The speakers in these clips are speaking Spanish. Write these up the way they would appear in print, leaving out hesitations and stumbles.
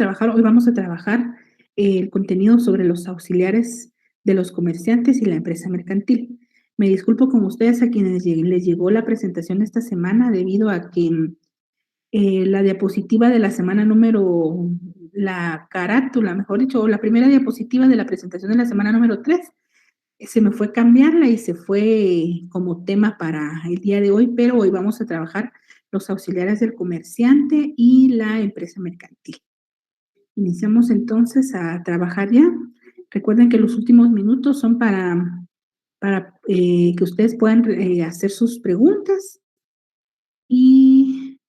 Hoy vamos a trabajar el contenido sobre los auxiliares de los comerciantes y la empresa mercantil. Me disculpo con ustedes a quienes les llegó la presentación esta semana debido a que la diapositiva de la semana número, la carátula, mejor dicho, o la primera diapositiva de la presentación de la semana número 3, se me fue cambiarla y se fue como tema para el día de hoy, pero hoy vamos a trabajar los auxiliares del comerciante y la empresa mercantil. Iniciamos entonces a trabajar ya. Recuerden que los últimos minutos son para que ustedes puedan hacer sus preguntas y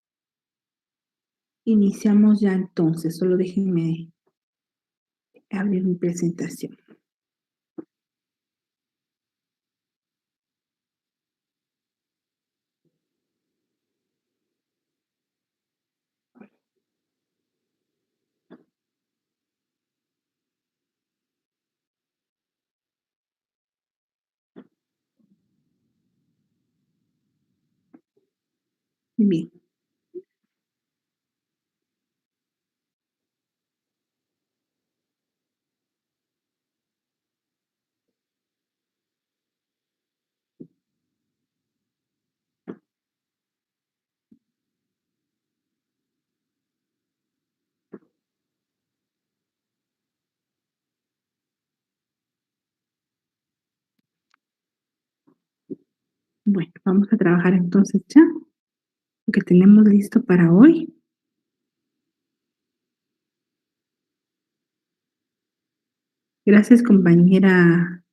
iniciamos ya entonces. Solo déjenme abrir mi presentación. Bien. Bueno, vamos a trabajar entonces ya lo que tenemos listo para hoy. Gracias, compañera,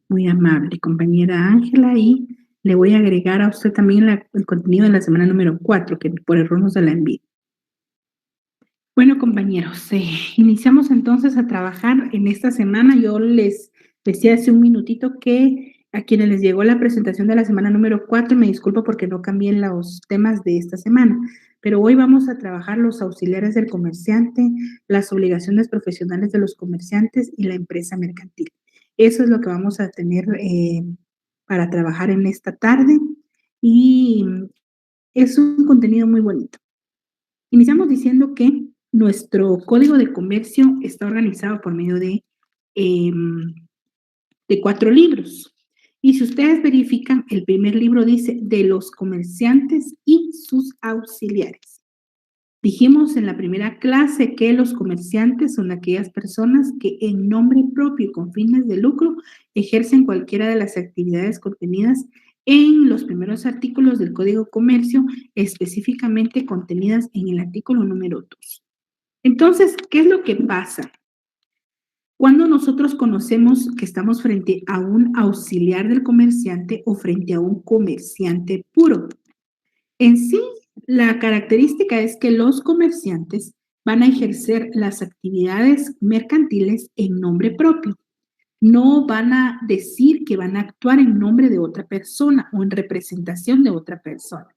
muy amable, compañera Ángela, y le voy a agregar a usted también el contenido de la semana número 4, que por error no se la envié. Bueno, compañeros, iniciamos entonces a trabajar en esta semana. Yo les decía hace un minutito que a quienes les llegó la presentación de la semana número 4, me disculpo porque no cambié los temas de esta semana, pero hoy vamos a trabajar los auxiliares del comerciante, las obligaciones profesionales de los comerciantes y la empresa mercantil. Eso es lo que vamos a tener para trabajar en esta tarde y es un contenido muy bonito. Iniciamos diciendo que nuestro código de comercio está organizado por medio de 4 libros. Y si ustedes verifican, el primer libro dice de los comerciantes y sus auxiliares. Dijimos en la primera clase que los comerciantes son aquellas personas que en nombre propio y con fines de lucro ejercen cualquiera de las actividades contenidas en los primeros artículos del Código de Comercio, específicamente contenidas en el artículo número 2. Entonces, ¿qué es lo que pasa? Cuando nosotros conocemos que estamos frente a un auxiliar del comerciante o frente a un comerciante puro. En sí, la característica es que los comerciantes van a ejercer las actividades mercantiles en nombre propio. No van a decir que van a actuar en nombre de otra persona o en representación de otra persona.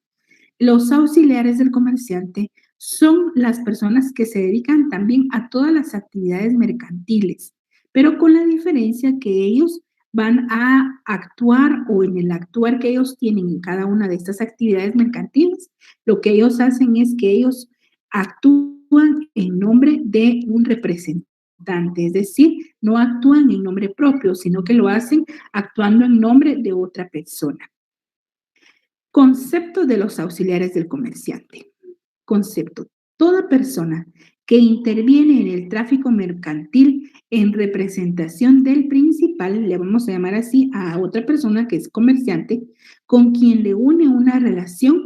Los auxiliares del comerciante son las personas que se dedican también a todas las actividades mercantiles, pero con la diferencia que ellos van a actuar o en el actuar que ellos tienen en cada una de estas actividades mercantiles, lo que ellos hacen es que ellos actúan en nombre de un representante, es decir, no actúan en nombre propio, sino que lo hacen actuando en nombre de otra persona. Concepto de los auxiliares del comerciante. Concepto. Toda persona que interviene en el tráfico mercantil en representación del principal, le vamos a llamar así a otra persona que es comerciante, con quien le une una relación,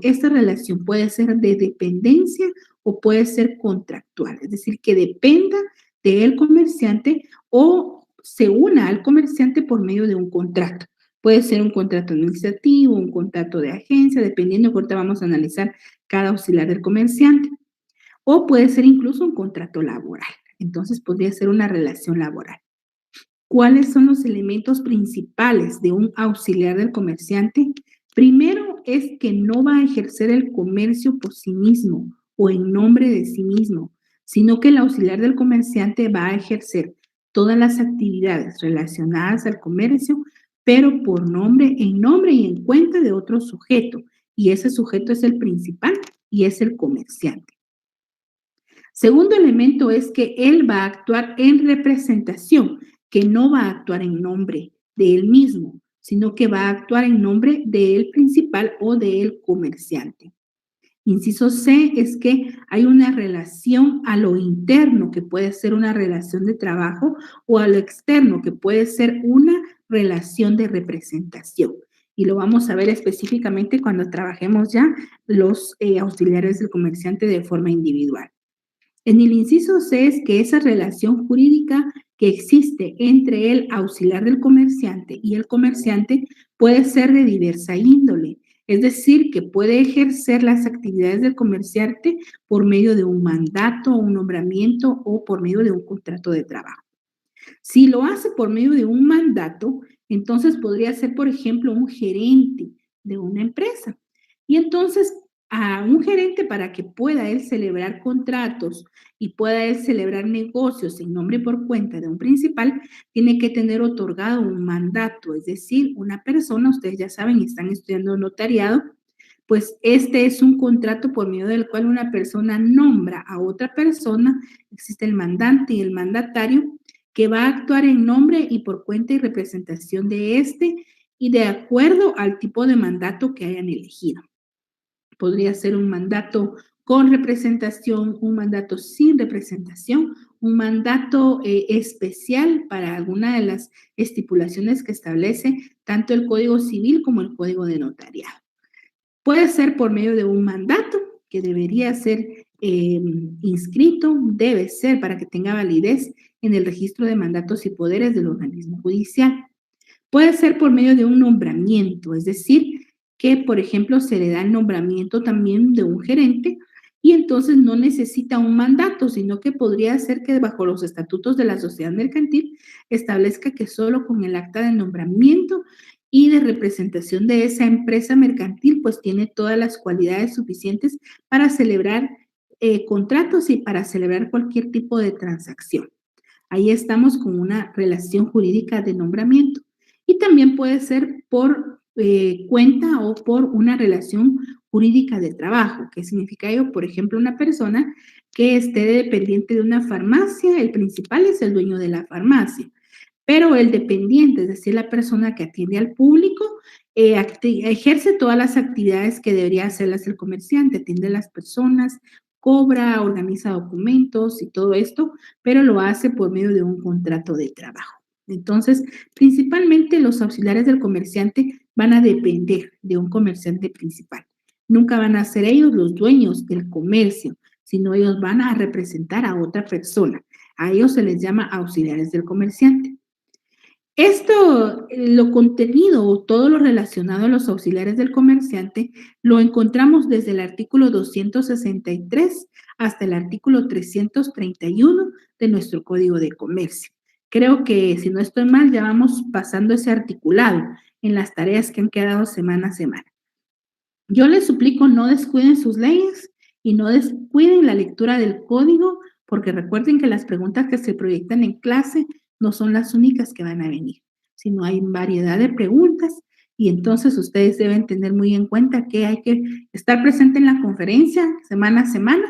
esta relación puede ser de dependencia o puede ser contractual, es decir, que dependa del comerciante o se una al comerciante por medio de un contrato. Puede ser un contrato administrativo, un contrato de agencia, dependiendo, ahorita vamos a analizar cada auxiliar del comerciante. O puede ser incluso un contrato laboral. Entonces, podría ser una relación laboral. ¿Cuáles son los elementos principales de un auxiliar del comerciante? Primero es que no va a ejercer el comercio por sí mismo o en nombre de sí mismo, sino que el auxiliar del comerciante va a ejercer todas las actividades relacionadas al comercio, pero por nombre, en nombre y en cuenta de otro sujeto. Y ese sujeto es el principal y es el comerciante. Segundo elemento es que él va a actuar en representación, que no va a actuar en nombre de él mismo, sino que va a actuar en nombre del principal o del comerciante. Inciso C es que hay una relación a lo interno, que puede ser una relación de trabajo, o a lo externo, que puede ser una relación de representación. Y lo vamos a ver específicamente cuando trabajemos ya los auxiliares del comerciante de forma individual. En el inciso C es que esa relación jurídica que existe entre el auxiliar del comerciante y el comerciante puede ser de diversa índole. Es decir, que puede ejercer las actividades del comerciante por medio de un mandato, un nombramiento o por medio de un contrato de trabajo. Si lo hace por medio de un mandato, entonces podría ser, por ejemplo, un gerente de una empresa. Y entonces, a un gerente, para que pueda él celebrar contratos y pueda él celebrar negocios en nombre y por cuenta de un principal, tiene que tener otorgado un mandato, es decir, una persona, ustedes ya saben, están estudiando notariado, pues este es un contrato por medio del cual una persona nombra a otra persona, existe el mandante y el mandatario, que va a actuar en nombre y por cuenta y representación de este y de acuerdo al tipo de mandato que hayan elegido. Podría ser un mandato con representación, un mandato sin representación, un mandato especial para alguna de las estipulaciones que establece tanto el Código Civil como el Código de Notariado. Puede ser por medio de un mandato que debería ser inscrito, debe ser para que tenga validez en el registro de mandatos y poderes del organismo judicial. Puede ser por medio de un nombramiento, es decir, que, por ejemplo, se le da el nombramiento también de un gerente y entonces no necesita un mandato, sino que podría ser que bajo los estatutos de la sociedad mercantil establezca que solo con el acta de nombramiento y de representación de esa empresa mercantil, pues tiene todas las cualidades suficientes para celebrar contratos y para celebrar cualquier tipo de transacción. Ahí estamos con una relación jurídica de nombramiento. Y también puede ser por cuenta o por una relación jurídica de trabajo. ¿Qué significa ello? Por ejemplo, una persona que esté dependiente de una farmacia, el principal es el dueño de la farmacia, pero el dependiente, es decir, la persona que atiende al público, ejerce todas las actividades que debería hacerlas el comerciante, atiende a las personas, cobra, organiza documentos y todo esto, pero lo hace por medio de un contrato de trabajo. Entonces, principalmente los auxiliares del comerciante van a depender de un comerciante principal. Nunca van a ser ellos los dueños del comercio, sino ellos van a representar a otra persona. A ellos se les llama auxiliares del comerciante. Esto, lo contenido o todo lo relacionado a los auxiliares del comerciante, lo encontramos desde el artículo 263 hasta el artículo 331 de nuestro Código de Comercio. Creo que, si no estoy mal, ya vamos pasando ese articulado en las tareas que han quedado semana a semana. Yo les suplico no descuiden sus leyes y no descuiden la lectura del código, porque recuerden que las preguntas que se proyectan en clase no son las únicas que van a venir, sino hay variedad de preguntas y entonces ustedes deben tener muy en cuenta que hay que estar presente en la conferencia semana a semana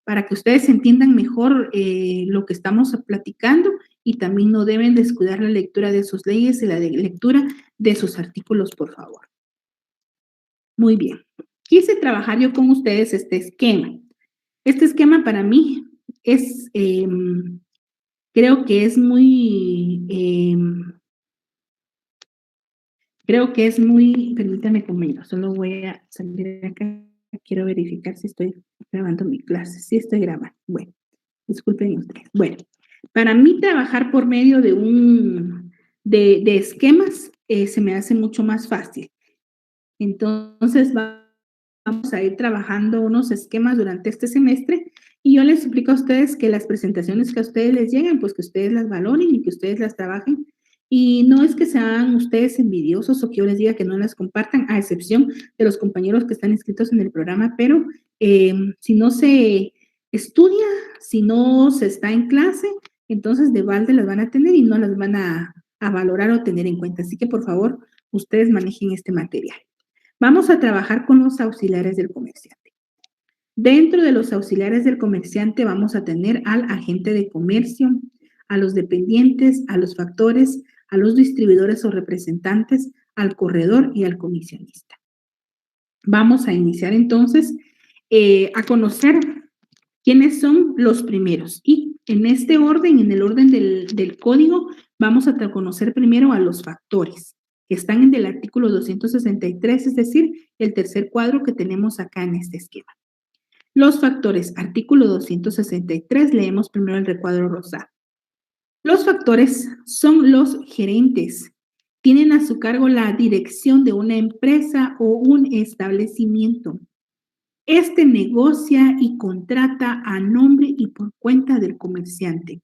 para que ustedes entiendan mejor lo que estamos platicando y también no deben descuidar la lectura de sus leyes y la lectura de sus artículos, por favor. Muy bien. Quise trabajar yo con ustedes este esquema. Este esquema para mí es, creo que es muy, permítame conmigo, solo voy a salir de acá. Quiero verificar si estoy grabando mi clase. Sí estoy grabando. Bueno, disculpen ustedes. Bueno, para mí trabajar por medio de esquemas se me hace mucho más fácil. Entonces, vamos a ir trabajando unos esquemas durante este semestre y yo les suplico a ustedes que las presentaciones que a ustedes les lleguen, pues que ustedes las valoren y que ustedes las trabajen. Y no es que sean ustedes envidiosos o que yo les diga que no las compartan, a excepción de los compañeros que están inscritos en el programa, pero si no se estudia, si no se está en clase, entonces de balde las van a tener y no las van a valorar o tener en cuenta. Así que, por favor, ustedes manejen este material. Vamos a trabajar con los auxiliares del comerciante. Dentro de los auxiliares del comerciante vamos a tener al agente de comercio, a los dependientes, a los factores, a los distribuidores o representantes, al corredor y al comisionista. Vamos a iniciar entonces a conocer quiénes son los primeros. Y en este orden, en el orden del código, vamos a conocer primero a los factores, que están en el artículo 263, es decir, el tercer cuadro que tenemos acá en este esquema. Los factores, artículo 263, leemos primero el recuadro rosado. Los factores son los gerentes. Tienen a su cargo la dirección de una empresa o un establecimiento. Este negocia y contrata a nombre y por cuenta del comerciante.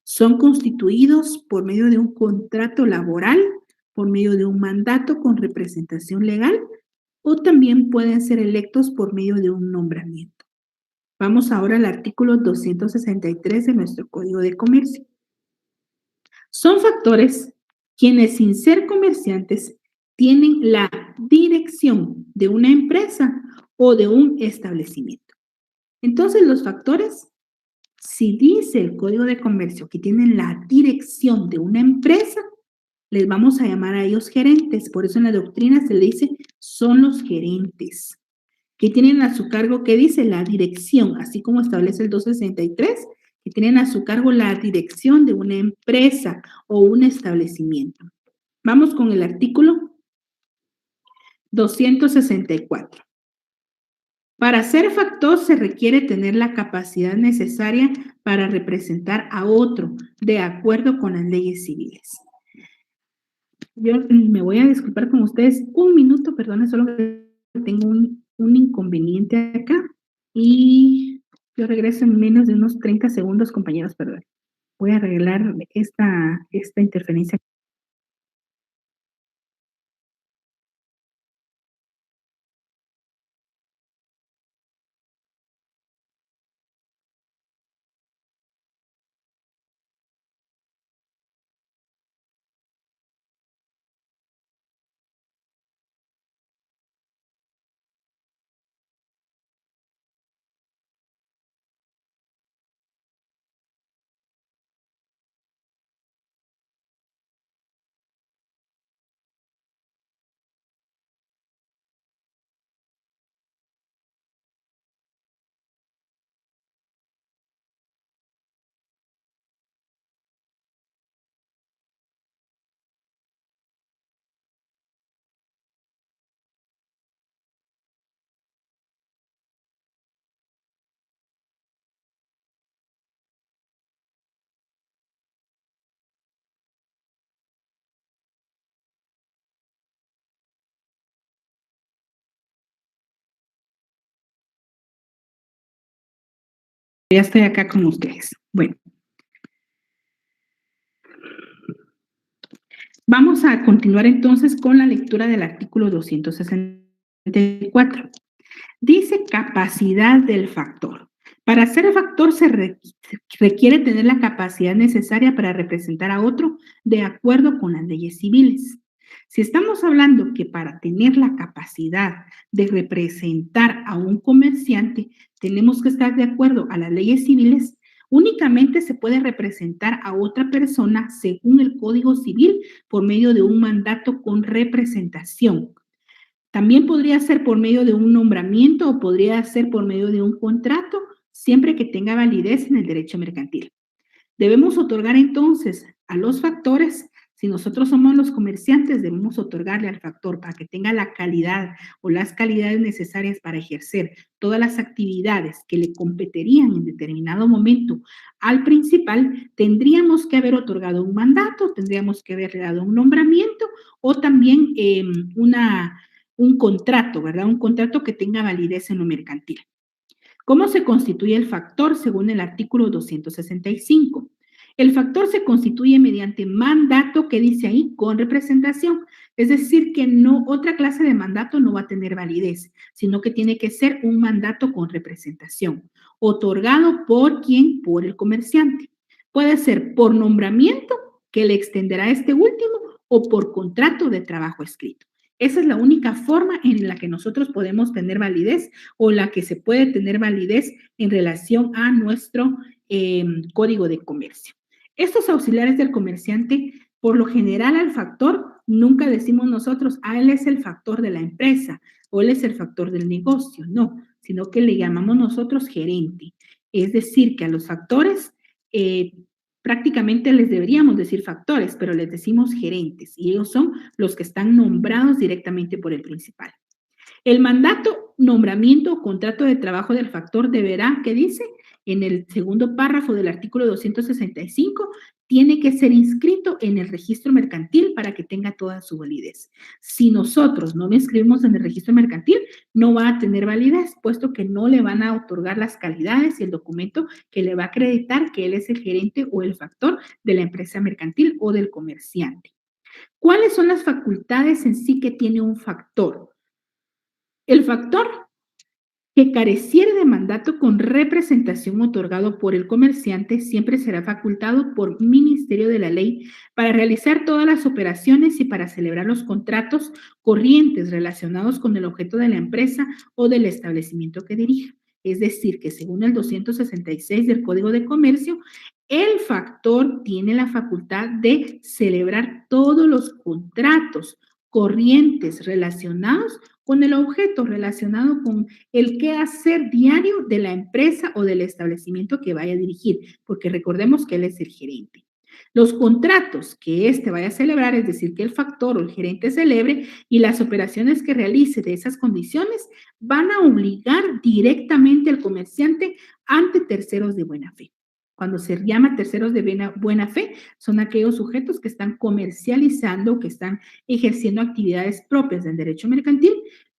Son constituidos por medio de un contrato laboral, por medio de un mandato con representación legal o también pueden ser electos por medio de un nombramiento. Vamos ahora al artículo 263 de nuestro Código de Comercio. Son factores quienes sin ser comerciantes tienen la dirección de una empresa o de un establecimiento. Entonces, los factores, si dice el Código de Comercio que tienen la dirección de una empresa, les vamos a llamar a ellos gerentes. Por eso en la doctrina se le dice son los gerentes, que tienen a su cargo, ¿qué dice? La dirección, así como establece el 263, que tienen a su cargo la dirección de una empresa o un establecimiento. Vamos con el artículo 264. Para ser factor se requiere tener la capacidad necesaria para representar a otro, de acuerdo con las leyes civiles. Yo me voy a disculpar con ustedes un minuto, perdón, solo que tengo un inconveniente acá y yo regreso en menos de unos 30 segundos, compañeros, perdón. Voy a arreglar esta interferencia. Ya estoy acá con ustedes. Bueno, vamos a continuar entonces con la lectura del artículo 264. Dice capacidad del factor. Para ser factor se requiere tener la capacidad necesaria para representar a otro de acuerdo con las leyes civiles. Si estamos hablando que para tener la capacidad de representar a un comerciante tenemos que estar de acuerdo a las leyes civiles, únicamente se puede representar a otra persona según el Código Civil por medio de un mandato con representación. También podría ser por medio de un nombramiento o podría ser por medio de un contrato, siempre que tenga validez en el derecho mercantil. Debemos otorgar entonces a los factores, si nosotros somos los comerciantes, debemos otorgarle al factor para que tenga la calidad o las calidades necesarias para ejercer todas las actividades que le competirían en determinado momento al principal, tendríamos que haber otorgado un mandato, tendríamos que haberle dado un nombramiento o también un contrato, ¿verdad? Un contrato que tenga validez en lo mercantil. ¿Cómo se constituye el factor según el artículo 265? El factor se constituye mediante mandato que dice ahí con representación. Es decir, que no, otra clase de mandato no va a tener validez, sino que tiene que ser un mandato con representación, otorgado por quién, por el comerciante. Puede ser por nombramiento, que le extenderá este último, o por contrato de trabajo escrito. Esa es la única forma en la que nosotros podemos tener validez o la que se puede tener validez en relación a nuestro código de comercio. Estos auxiliares del comerciante, por lo general al factor, nunca decimos nosotros, él es el factor de la empresa o él es el factor del negocio, no, sino que le llamamos nosotros gerente. Es decir, que a los factores prácticamente les deberíamos decir factores, pero les decimos gerentes y ellos son los que están nombrados directamente por el principal. El mandato, nombramiento o contrato de trabajo del factor deberá, ¿qué dice? En el segundo párrafo del artículo 265, tiene que ser inscrito en el registro mercantil para que tenga toda su validez. Si nosotros no lo inscribimos en el registro mercantil, no va a tener validez, puesto que no le van a otorgar las calidades y el documento que le va a acreditar que él es el gerente o el factor de la empresa mercantil o del comerciante. ¿Cuáles son las facultades en sí que tiene un factor? El factor que careciere de mandato con representación otorgado por el comerciante siempre será facultado por Ministerio de la Ley para realizar todas las operaciones y para celebrar los contratos corrientes relacionados con el objeto de la empresa o del establecimiento que dirija. Es decir, que según el 266 del Código de Comercio, el factor tiene la facultad de celebrar todos los contratos corrientes relacionados con el objeto, relacionado con el quehacer diario de la empresa o del establecimiento que vaya a dirigir, porque recordemos que él es el gerente. Los contratos que éste vaya a celebrar, es decir, que el factor o el gerente celebre y las operaciones que realice de esas condiciones van a obligar directamente al comerciante ante terceros de buena fe. Cuando se llama terceros de buena fe, son aquellos sujetos que están comercializando, que están ejerciendo actividades propias del derecho mercantil,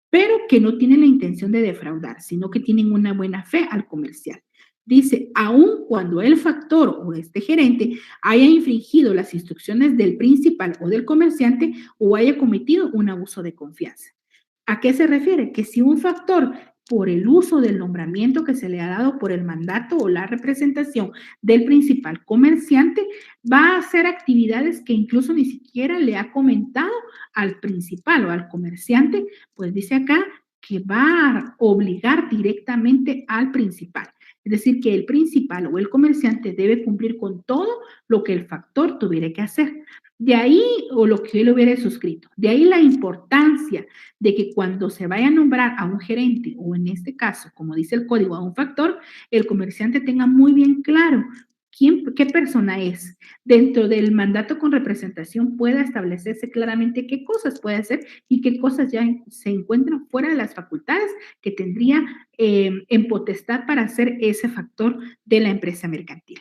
pero que no tienen la intención de defraudar, sino que tienen una buena fe al comercial. Dice, aun cuando el factor o este gerente haya infringido las instrucciones del principal o del comerciante o haya cometido un abuso de confianza. ¿A qué se refiere? Que si un factor, por el uso del nombramiento que se le ha dado por el mandato o la representación del principal comerciante, va a hacer actividades que incluso ni siquiera le ha comentado al principal o al comerciante, pues dice acá que va a obligar directamente al principal. Es decir, que el principal o el comerciante debe cumplir con todo lo que el factor tuviera que hacer. De ahí, o lo que él hubiera suscrito, de ahí la importancia de que cuando se vaya a nombrar a un gerente, o en este caso, como dice el código, a un factor, el comerciante tenga muy bien claro qué persona es. Dentro del mandato con representación pueda establecerse claramente qué cosas puede hacer y qué cosas ya se encuentran fuera de las facultades que tendría en potestad para hacer ese factor de la empresa mercantil.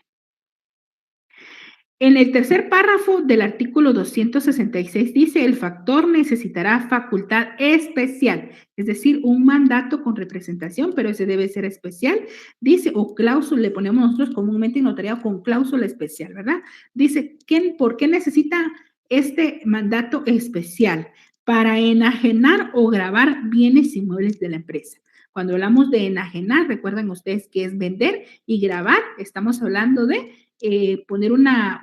En el tercer párrafo del artículo 266 dice, el factor necesitará facultad especial, es decir, un mandato con representación, pero ese debe ser especial, dice, o cláusula, le ponemos nosotros comúnmente en notariado con cláusula especial, ¿verdad? Dice, ¿por qué necesita este mandato especial? Para enajenar o gravar bienes inmuebles de la empresa. Cuando hablamos de enajenar, recuerdan ustedes que es vender y grabar, estamos hablando de poner una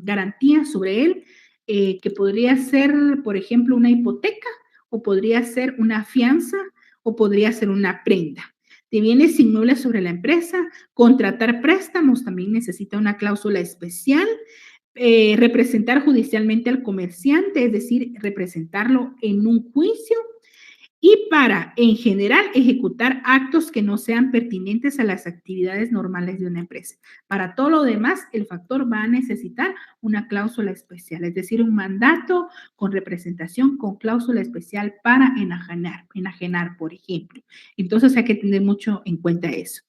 garantía sobre él, que podría ser, por ejemplo, una hipoteca, o podría ser una fianza, o podría ser una prenda. De bienes inmuebles sobre la empresa, contratar préstamos también necesita una cláusula especial, representar judicialmente al comerciante, es decir, representarlo en un juicio, y para, en general, ejecutar actos que no sean pertinentes a las actividades normales de una empresa. Para todo lo demás, el factor va a necesitar una cláusula especial, es decir, un mandato con representación con cláusula especial para enajenar, por ejemplo. Entonces hay que tener mucho en cuenta eso.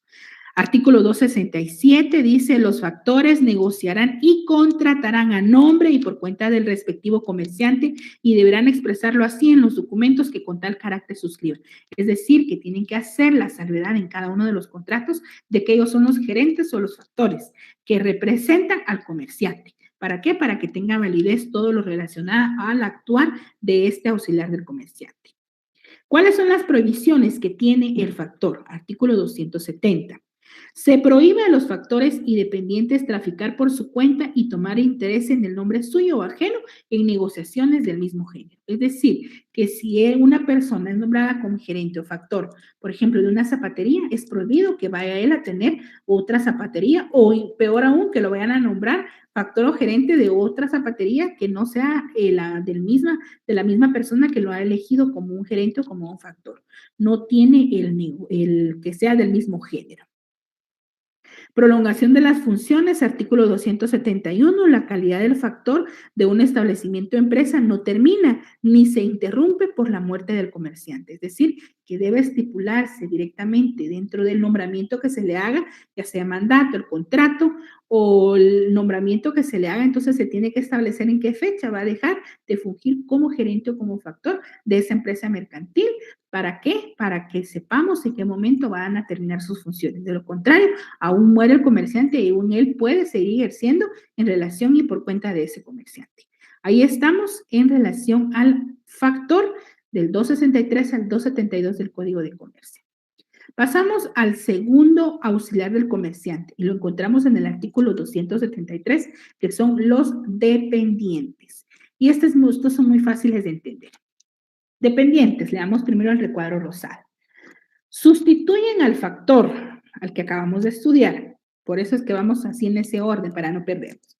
Artículo 267 dice, los factores negociarán y contratarán a nombre y por cuenta del respectivo comerciante y deberán expresarlo así en los documentos que con tal carácter suscriban. Es decir, que tienen que hacer la salvedad en cada uno de los contratos de que ellos son los gerentes o los factores que representan al comerciante. ¿Para qué? Para que tenga validez todo lo relacionado al actuar de este auxiliar del comerciante. ¿Cuáles son las prohibiciones que tiene el factor? Artículo 270. Se prohíbe a los factores y dependientes traficar por su cuenta y tomar interés en el nombre suyo o ajeno en negociaciones del mismo género. Es decir, que si una persona es nombrada como gerente o factor, por ejemplo, de una zapatería, es prohibido que vaya él a tener otra zapatería o peor aún, que lo vayan a nombrar factor o gerente de otra zapatería que no sea de la misma persona que lo ha elegido como un gerente o como un factor. No tiene el que sea del mismo género. Prolongación de las funciones, artículo 271, la calidad del factor de un establecimiento o empresa no termina ni se interrumpe por la muerte del comerciante. Es decir, que debe estipularse directamente dentro del nombramiento que se le haga, ya sea mandato, el contrato o el nombramiento que se le haga, entonces se tiene que establecer en qué fecha va a dejar de fungir como gerente o como factor de esa empresa mercantil. ¿Para qué? Para que sepamos en qué momento van a terminar sus funciones. De lo contrario, aún muere el comerciante y aún él puede seguir ejerciendo en relación y por cuenta de ese comerciante. Ahí estamos en relación al factor del 263 al 272 del Código de Comercio. Pasamos al segundo auxiliar del comerciante y lo encontramos en el artículo 273, que son los dependientes. Y estos son muy fáciles de entender. Dependientes, le damos primero el recuadro rosado. Sustituyen al factor, al que acabamos de estudiar. Por eso es que vamos así en ese orden para no perdernos.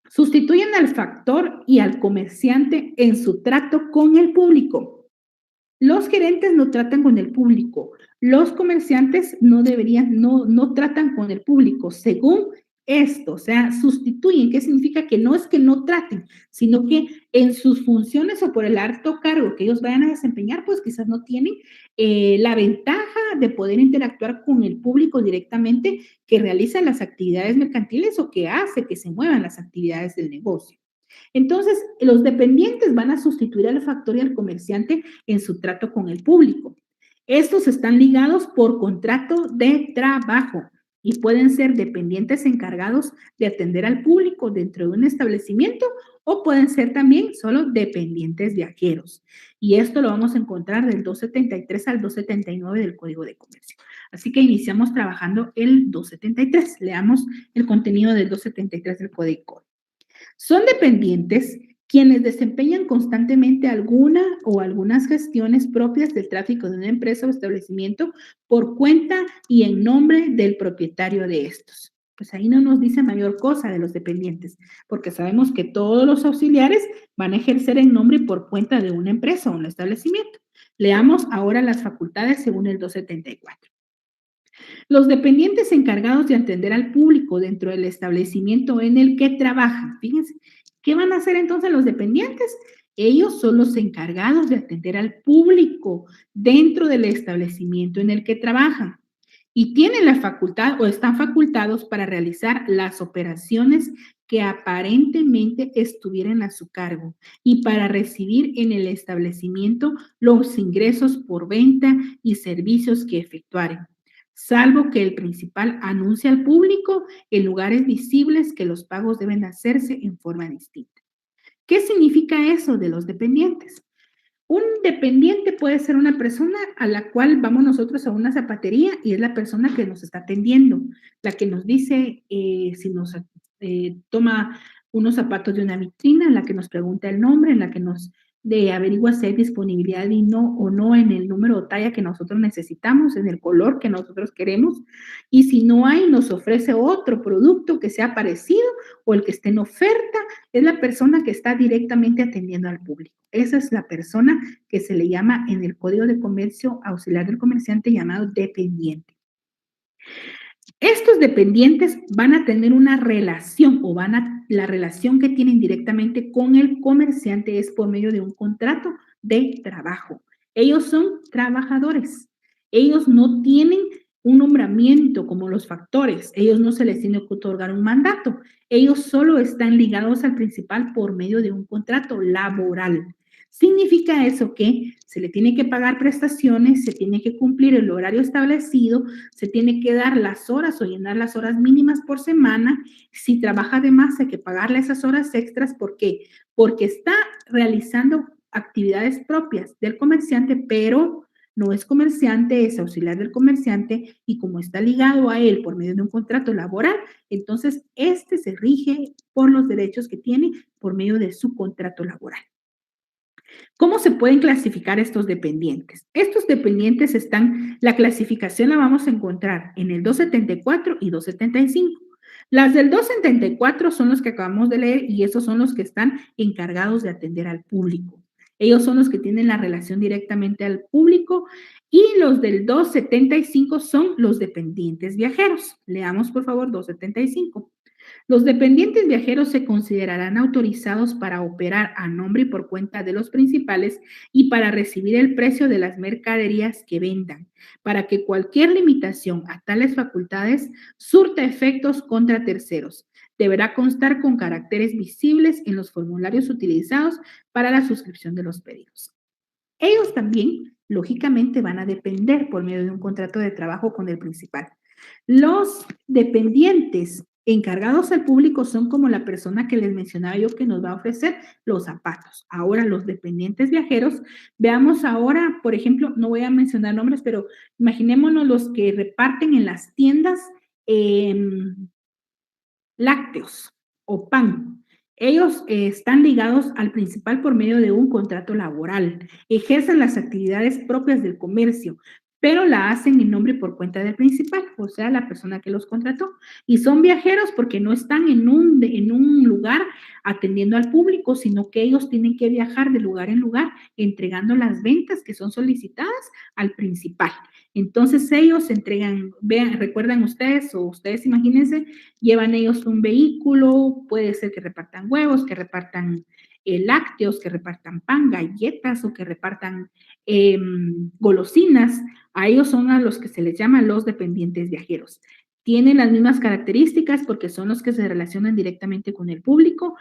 Sustituyen al factor y al comerciante en su trato con el público. Los gerentes no tratan con el público. Los comerciantes no tratan con el público según esto, o sea, sustituyen. ¿Qué significa? Que no es que no traten, sino que en sus funciones o por el alto cargo que ellos vayan a desempeñar, pues quizás no tienen la ventaja de poder interactuar con el público directamente que realiza las actividades mercantiles o que hace que se muevan las actividades del negocio. Entonces, los dependientes van a sustituir al factor y al comerciante en su trato con el público. Estos están ligados por contrato de trabajo y pueden ser dependientes encargados de atender al público dentro de un establecimiento o pueden ser también solo dependientes viajeros. Y esto lo vamos a encontrar del 273 al 279 del Código de Comercio. Así que iniciamos trabajando el 273. Leamos el contenido del 273 del Código. Son dependientes quienes desempeñan constantemente alguna o algunas gestiones propias del tráfico de una empresa o establecimiento por cuenta y en nombre del propietario de estos. Pues ahí no nos dice mayor cosa de los dependientes, porque sabemos que todos los auxiliares van a ejercer en nombre y por cuenta de una empresa o un establecimiento. Leamos ahora las facultades según el 274. Los dependientes encargados de atender al público dentro del establecimiento en el que trabajan. Fíjense, ¿qué van a hacer entonces los dependientes? Ellos son los encargados de atender al público dentro del establecimiento en el que trabajan y tienen la facultad o están facultados para realizar las operaciones que aparentemente estuvieran a su cargo y para recibir en el establecimiento los ingresos por venta y servicios que efectuaren, salvo que el principal anuncie al público en lugares visibles que los pagos deben hacerse en forma distinta. ¿Qué significa eso de los dependientes? Un dependiente puede ser una persona a la cual vamos nosotros a una zapatería y es la persona que nos está atendiendo, la que nos dice si nos toma unos zapatos de una vitrina, en la que nos pregunta el nombre, en la que nos averigua si hay disponibilidad y no o no en el número o talla que nosotros necesitamos, en el color que nosotros queremos. Y si no hay, nos ofrece otro producto que sea parecido o el que esté en oferta. Es la persona que está directamente atendiendo al público. Esa es la persona que se le llama en el Código de Comercio auxiliar del comerciante llamado dependiente. Estos dependientes van a tener una relación o la relación que tienen directamente con el comerciante es por medio de un contrato de trabajo. Ellos son trabajadores. Ellos no tienen un nombramiento como los factores. Ellos no se les tiene que otorgar un mandato. Ellos solo están ligados al principal por medio de un contrato laboral. Significa eso que se le tiene que pagar prestaciones, se tiene que cumplir el horario establecido, se tiene que dar las horas o llenar las horas mínimas por semana. Si trabaja de más, hay que pagarle esas horas extras. ¿Por qué? Porque está realizando actividades propias del comerciante, pero no es comerciante, es auxiliar del comerciante y como está ligado a él por medio de un contrato laboral, entonces este se rige por los derechos que tiene por medio de su contrato laboral. ¿Cómo se pueden clasificar estos dependientes? Estos dependientes están, la clasificación la vamos a encontrar en el 274 y 275. Las del 274 son los que acabamos de leer y esos son los que están encargados de atender al público. Ellos son los que tienen la relación directamente al público y los del 275 son los dependientes viajeros. Leamos por favor 275. Los dependientes viajeros se considerarán autorizados para operar a nombre y por cuenta de los principales y para recibir el precio de las mercaderías que vendan, para que cualquier limitación a tales facultades surta efectos contra terceros. Deberá constar con caracteres visibles en los formularios utilizados para la suscripción de los pedidos. Ellos también, lógicamente, van a depender por medio de un contrato de trabajo con el principal. Los dependientes encargados al público son como la persona que les mencionaba yo que nos va a ofrecer los zapatos. Ahora, los dependientes viajeros, veamos ahora, por ejemplo, no voy a mencionar nombres, pero imaginémonos los que reparten en las tiendas lácteos o pan. Ellos están ligados al principal por medio de un contrato laboral, ejercen las actividades propias del comercio, pero la hacen en nombre y por cuenta del principal, o sea, la persona que los contrató. Y son viajeros porque no están en un lugar atendiendo al público, sino que ellos tienen que viajar de lugar en lugar, entregando las ventas que son solicitadas al principal. Entonces ellos entregan, vean, recuerdan ustedes o ustedes imagínense, llevan ellos un vehículo, puede ser que repartan huevos, que repartan lácteos, que repartan pan, galletas o que repartan golosinas. A ellos son a los que se les llama los dependientes viajeros. Tienen las mismas características porque son los que se relacionan directamente con el público,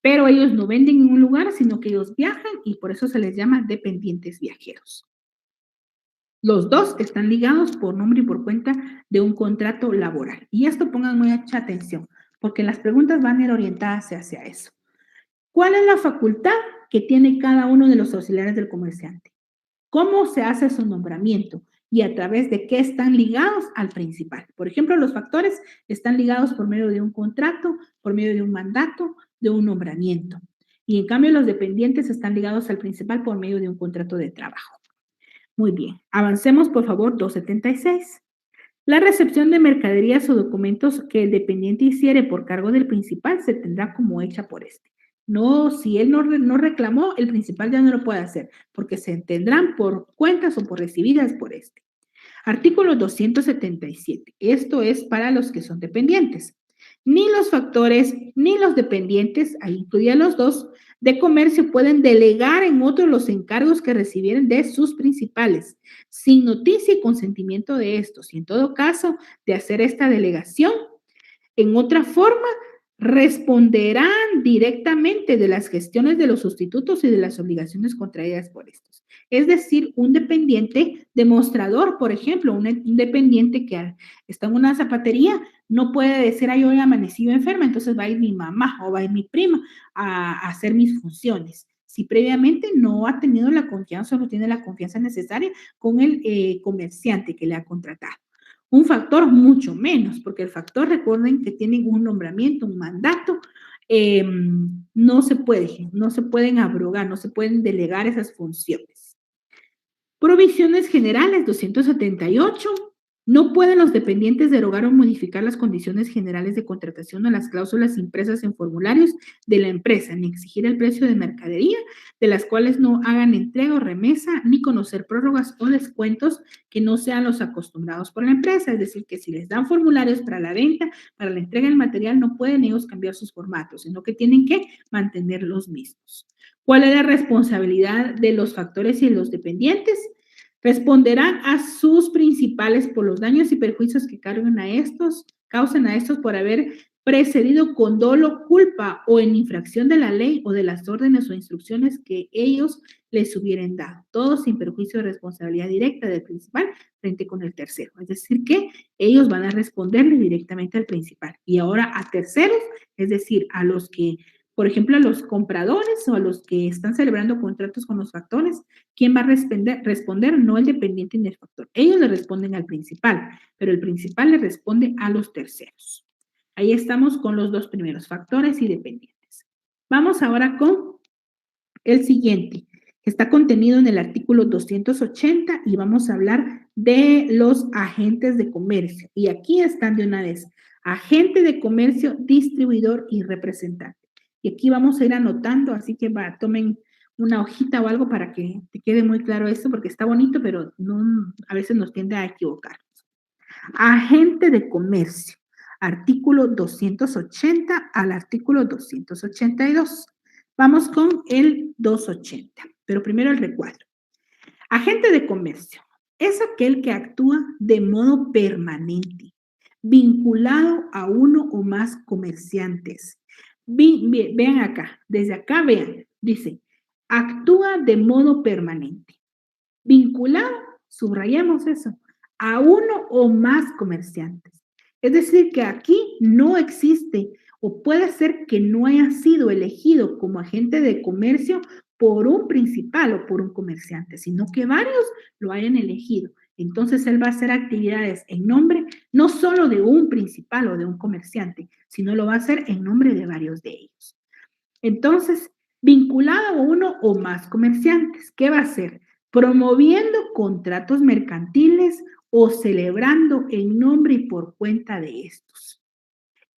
pero ellos no venden en un lugar, sino que ellos viajan y por eso se les llama dependientes viajeros. Los dos están ligados por nombre y por cuenta de un contrato laboral. Y esto pongan mucha atención, porque las preguntas van a ir orientadas hacia eso. ¿Cuál es la facultad que tiene cada uno de los auxiliares del comerciante? ¿Cómo se hace su nombramiento? ¿Y a través de qué están ligados al principal? Por ejemplo, los factores están ligados por medio de un contrato, por medio de un mandato, de un nombramiento. Y en cambio, los dependientes están ligados al principal por medio de un contrato de trabajo. Muy bien, avancemos por favor 276. La recepción de mercaderías o documentos que el dependiente hiciere por cargo del principal se tendrá como hecha por este. No, si él no reclamó, el principal ya no lo puede hacer, porque se tendrán por cuentas o por recibidas por este. Artículo 277. Esto es para los que son dependientes. Ni los factores ni los dependientes, ahí incluye a los dos, de comercio pueden delegar en otros los encargos que recibieren de sus principales, sin noticia y consentimiento de estos. Y en todo caso, de hacer esta delegación, en otra forma, responderán directamente de las gestiones de los sustitutos y de las obligaciones contraídas por estos. Es decir, un dependiente demostrador, por ejemplo, un dependiente que está en una zapatería, no puede decir, ay, hoy amanecido enferma, entonces va a ir mi mamá o va a ir mi prima a hacer mis funciones. Si previamente no ha tenido la confianza o no tiene la confianza necesaria con el comerciante que le ha contratado. Un factor mucho menos, porque el factor, recuerden que tienen un nombramiento, un mandato, no se pueden abrogar, no se pueden delegar esas funciones. Provisiones generales 278. No pueden los dependientes derogar o modificar las condiciones generales de contratación o las cláusulas impresas en formularios de la empresa, ni exigir el precio de mercadería, de las cuales no hagan entrega o remesa, ni conocer prórrogas o descuentos que no sean los acostumbrados por la empresa. Es decir, que si les dan formularios para la venta, para la entrega del material, no pueden ellos cambiar sus formatos, sino que tienen que mantener los mismos. ¿Cuál es la responsabilidad de los factores y de los dependientes? Responderán a sus principales por los daños y perjuicios que causen a estos por haber precedido con dolo, culpa o en infracción de la ley o de las órdenes o instrucciones que ellos les hubieran dado, todo sin perjuicio de responsabilidad directa del principal frente con el tercero. Es decir, que ellos van a responderle directamente al principal. Y ahora a terceros, es decir, a los que Por ejemplo, a los compradores o a los que están celebrando contratos con los factores, ¿quién va a responder? No el dependiente ni el factor. Ellos le responden al principal, pero el principal le responde a los terceros. Ahí estamos con los dos primeros, factores y dependientes. Vamos ahora con el siguiente, que está contenido en el artículo 280 y vamos a hablar de los agentes de comercio. Y aquí están de una vez, agente de comercio, distribuidor y representante. Y aquí vamos a ir anotando, así que tomen una hojita o algo para que te quede muy claro esto, porque está bonito, pero no, a veces nos tiende a equivocar. Agente de comercio, artículo 280 al artículo 282. Vamos con el 280, pero primero el recuadro. Agente de comercio es aquel que actúa de modo permanente, vinculado a uno o más comerciantes. Vean acá, desde acá vean, dice, actúa de modo permanente, vinculado, subrayemos eso, a uno o más comerciantes. Es decir, que aquí no existe o puede ser que no haya sido elegido como agente de comercio por un principal o por un comerciante, sino que varios lo hayan elegido. Entonces, él va a hacer actividades en nombre no solo de un principal o de un comerciante, sino lo va a hacer en nombre de varios de ellos. Entonces, vinculado a uno o más comerciantes, ¿qué va a hacer? Promoviendo contratos mercantiles o celebrando en nombre y por cuenta de estos.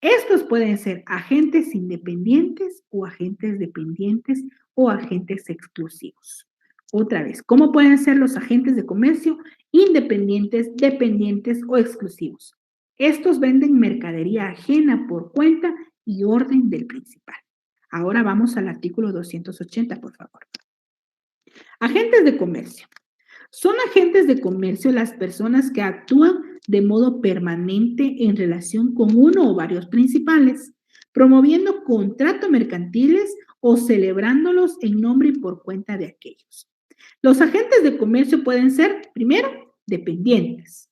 Estos pueden ser agentes independientes o agentes dependientes o agentes exclusivos. Otra vez, ¿cómo pueden ser los agentes de comercio independientes, dependientes o exclusivos? Estos venden mercadería ajena por cuenta y orden del principal. Ahora vamos al artículo 280, por favor. Agentes de comercio. Son agentes de comercio las personas que actúan de modo permanente en relación con uno o varios principales, promoviendo contratos mercantiles o celebrándolos en nombre y por cuenta de aquellos. Los agentes de comercio pueden ser, primero, dependientes.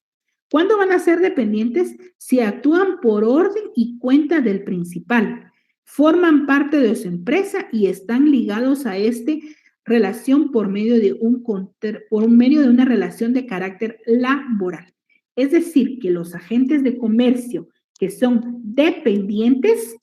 ¿Cuándo van a ser dependientes? Si actúan por orden y cuenta del principal, forman parte de su empresa y están ligados a este relación por medio de una relación de carácter laboral. Es decir, que los agentes de comercio que son dependientes,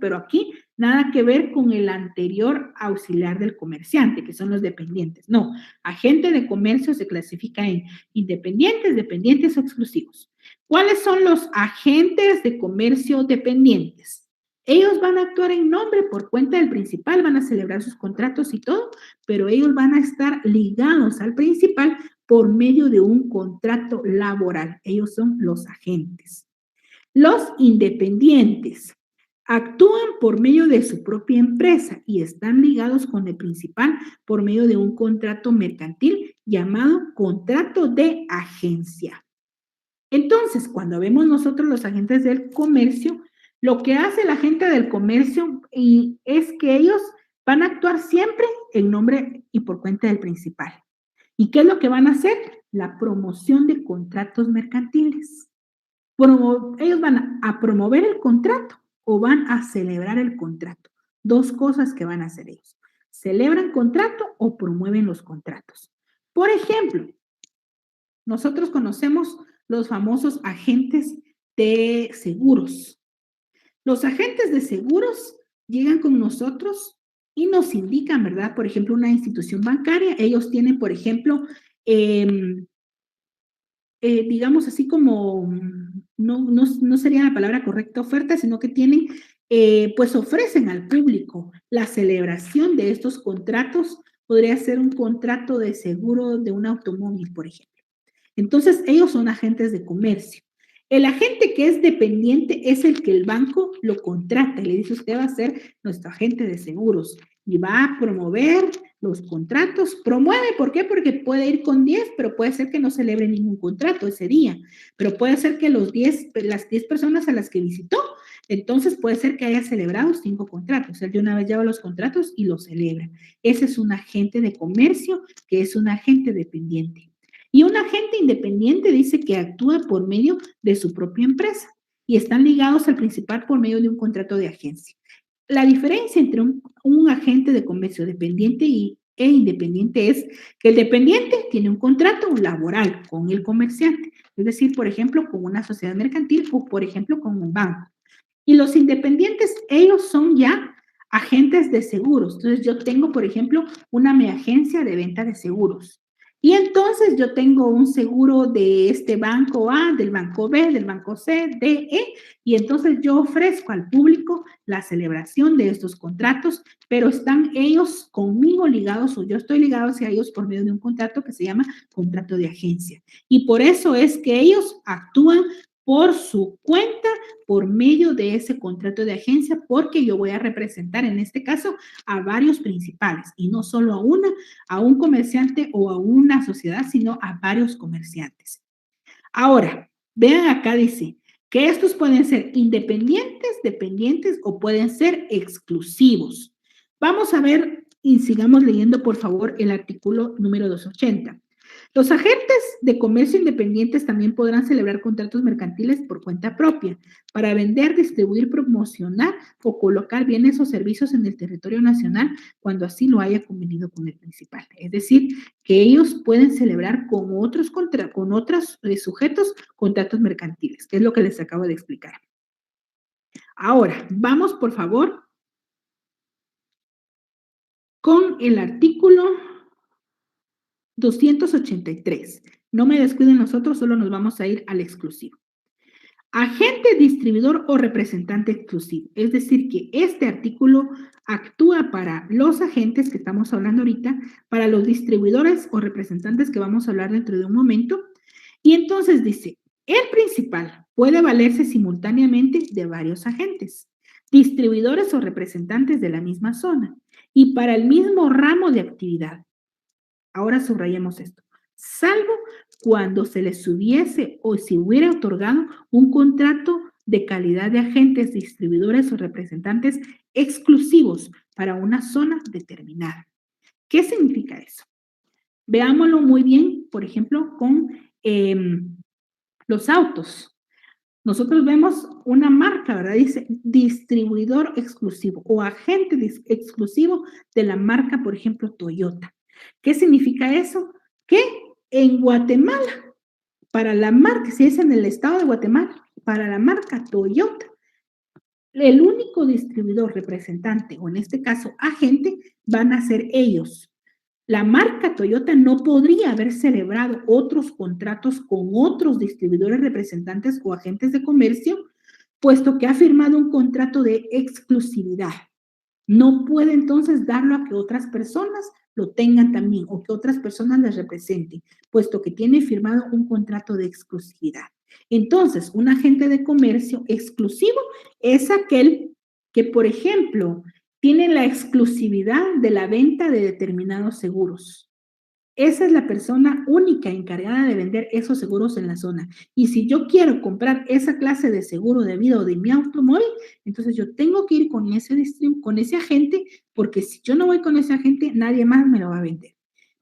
pero aquí nada que ver con el anterior auxiliar del comerciante, que son los dependientes. No, agente de comercio se clasifica en independientes, dependientes o exclusivos. ¿Cuáles son los agentes de comercio dependientes? Ellos van a actuar en nombre por cuenta del principal, van a celebrar sus contratos y todo, pero ellos van a estar ligados al principal por medio de un contrato laboral. Ellos son los agentes. Los independientes actúan por medio de su propia empresa y están ligados con el principal por medio de un contrato mercantil llamado contrato de agencia. Entonces, cuando vemos nosotros los agentes del comercio, lo que hace la gente del comercio es que ellos van a actuar siempre en nombre y por cuenta del principal. ¿Y qué es lo que van a hacer? La promoción de contratos mercantiles. Ellos van a promover el contrato o van a celebrar el contrato. Dos cosas que van a hacer ellos. Celebran contrato o promueven los contratos. Por ejemplo, nosotros conocemos los famosos agentes de seguros. Los agentes de seguros llegan con nosotros y nos indican, ¿verdad? Por ejemplo, una institución bancaria, ellos tienen, por ejemplo, digamos así como, no sería la palabra correcta oferta, sino que tienen, pues ofrecen al público la celebración de estos contratos. Podría ser un contrato de seguro de un automóvil, por ejemplo. Entonces, ellos son agentes de comercio. El agente que es dependiente es el que el banco lo contrata y le dice, usted va a ser nuestro agente de seguros y va a promover los contratos. Promueve, ¿por qué? Porque puede ir con 10, pero puede ser que no celebre ningún contrato ese día. Pero puede ser que las 10 personas a las que visitó, entonces puede ser que haya celebrado 5 contratos. Él de una vez lleva los contratos y los celebra. Ese es un agente de comercio que es un agente dependiente. Y un agente independiente dice que actúa por medio de su propia empresa y están ligados al principal por medio de un contrato de agencia. La diferencia entre un agente de comercio dependiente e independiente es que el dependiente tiene un contrato laboral con el comerciante, es decir, por ejemplo, con una sociedad mercantil o, por ejemplo, con un banco. Y los independientes, ellos son ya agentes de seguros. Entonces, yo tengo, por ejemplo, una mi agencia de venta de seguros. Y entonces yo tengo un seguro de este banco A, del banco B, del banco C, D, E, y entonces yo ofrezco al público la celebración de estos contratos, pero están ellos conmigo ligados o yo estoy ligado hacia ellos por medio de un contrato que se llama contrato de agencia. Y por eso es que ellos actúan por su cuenta por medio de ese contrato de agencia, porque yo voy a representar en este caso a varios principales y no solo a un comerciante o a una sociedad, sino a varios comerciantes. Ahora, vean acá dice que estos pueden ser independientes, dependientes o pueden ser exclusivos. Vamos a ver y sigamos leyendo, por favor, el artículo número 280. Los agentes de comercio independientes también podrán celebrar contratos mercantiles por cuenta propia para vender, distribuir, promocionar o colocar bienes o servicios en el territorio nacional cuando así lo haya convenido con el principal. Es decir, que ellos pueden celebrar con otros sujetos contratos mercantiles, que es lo que les acabo de explicar. Ahora, vamos por favor con el artículo 283. No me descuiden nosotros, solo nos vamos a ir al exclusivo. Agente, distribuidor o representante exclusivo. Es decir, que este artículo actúa para los agentes que estamos hablando ahorita, para los distribuidores o representantes que vamos a hablar dentro de un momento. Y entonces dice, el principal puede valerse simultáneamente de varios agentes, distribuidores o representantes de la misma zona y para el mismo ramo de actividad. Ahora subrayemos esto. Salvo cuando se les hubiese o se hubiera otorgado un contrato de calidad de agentes, distribuidores o representantes exclusivos para una zona determinada. ¿Qué significa eso? Veámoslo muy bien, por ejemplo, con los autos. Nosotros vemos una marca, ¿verdad? Dice distribuidor exclusivo o agente exclusivo de la marca, por ejemplo, Toyota. ¿Qué significa eso? Que en Guatemala, para la marca, si es en el estado de Guatemala, para la marca Toyota, el único distribuidor representante, o en este caso agente, van a ser ellos. La marca Toyota no podría haber celebrado otros contratos con otros distribuidores, representantes o agentes de comercio, puesto que ha firmado un contrato de exclusividad. No puede entonces darlo a que otras personas lo tengan también o que otras personas les representen, puesto que tiene firmado un contrato de exclusividad. Entonces, un agente de comercio exclusivo es aquel que, por ejemplo, tiene la exclusividad de la venta de determinados seguros. Esa es la persona única encargada de vender esos seguros en la zona. Y si yo quiero comprar esa clase de seguro de vida o de mi automóvil, entonces yo tengo que ir con ese agente, porque si yo no voy con ese agente, nadie más me lo va a vender.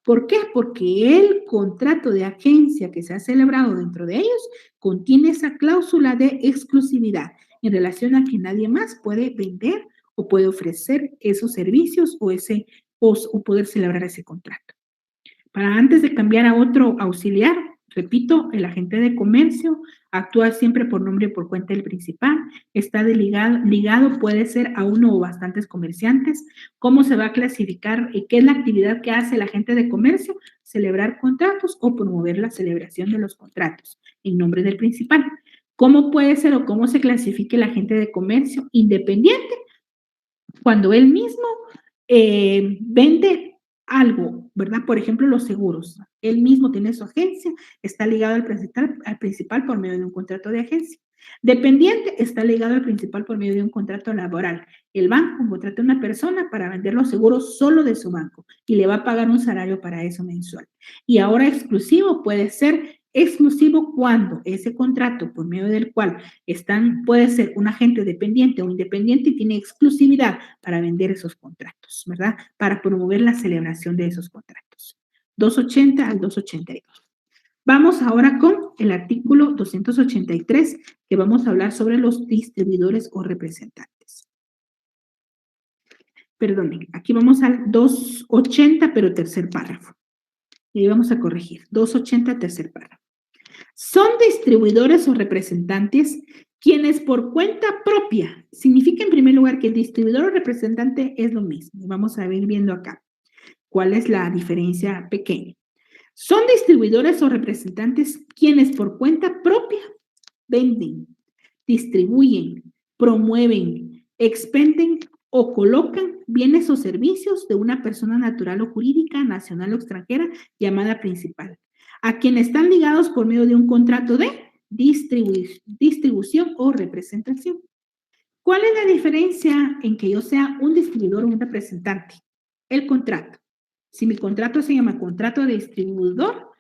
¿Por qué? Porque el contrato de agencia que se ha celebrado dentro de ellos contiene esa cláusula de exclusividad en relación a que nadie más puede vender o puede ofrecer esos servicios o poder celebrar ese contrato. Para antes de cambiar a otro auxiliar, repito, el agente de comercio actúa siempre por nombre y por cuenta del principal, está ligado, puede ser a uno o bastantes comerciantes. ¿Cómo se va a clasificar? ¿Qué es la actividad que hace el agente de comercio? Celebrar contratos o promover la celebración de los contratos en nombre del principal. ¿Cómo puede ser o cómo se clasifica el agente de comercio? Independiente, cuando él mismo vende algo, ¿verdad? Por ejemplo, los seguros. Él mismo tiene su agencia, está ligado al principal por medio de un contrato de agencia. Dependiente está ligado al principal por medio de un contrato laboral. El banco contrata a una persona para vender los seguros solo de su banco y le va a pagar un salario para eso mensual. Y ahora exclusivo puede ser exclusivo cuando ese contrato por medio del cual puede ser un agente dependiente o independiente y tiene exclusividad para vender esos contratos, ¿verdad? Para promover la celebración de esos contratos. 280 al 282. Vamos ahora con el artículo 283, que vamos a hablar sobre los distribuidores o representantes. Perdonen, aquí vamos al 280, pero tercer párrafo. Y ahí vamos a corregir. 280, tercer párrafo. Son distribuidores o representantes quienes por cuenta propia, significa en primer lugar que el distribuidor o representante es lo mismo. Vamos a ir viendo acá cuál es la diferencia pequeña. Son distribuidores o representantes quienes por cuenta propia venden, distribuyen, promueven, expenden o colocan bienes o servicios de una persona natural o jurídica, nacional o extranjera, llamada principal, a quienes están ligados por medio de un contrato de distribución o representación. ¿Cuál es la diferencia en que yo sea un distribuidor o un representante? El contrato. Si mi contrato se llama contrato de distribuidor,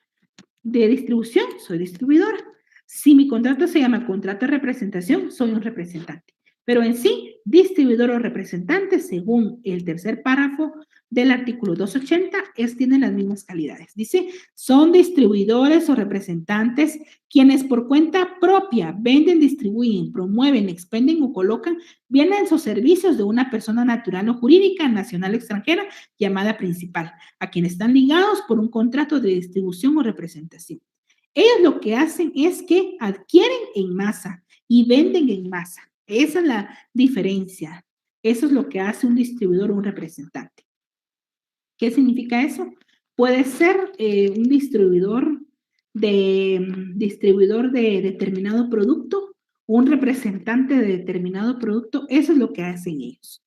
de distribución, soy distribuidora. Si mi contrato se llama contrato de representación, soy un representante. Pero en sí, distribuidor o representante, según el tercer párrafo del artículo 280, tienen las mismas calidades. Dice, son distribuidores o representantes quienes por cuenta propia venden, distribuyen, promueven, expenden o colocan bienes o servicios de una persona natural o jurídica, nacional o extranjera, llamada principal, a quienes están ligados por un contrato de distribución o representación. Ellos lo que hacen es que adquieren en masa y venden en masa. Esa es la diferencia. Eso es lo que hace un distribuidor o un representante. ¿Qué significa eso? Puede ser un distribuidor de determinado producto, un representante de determinado producto. Eso es lo que hacen ellos.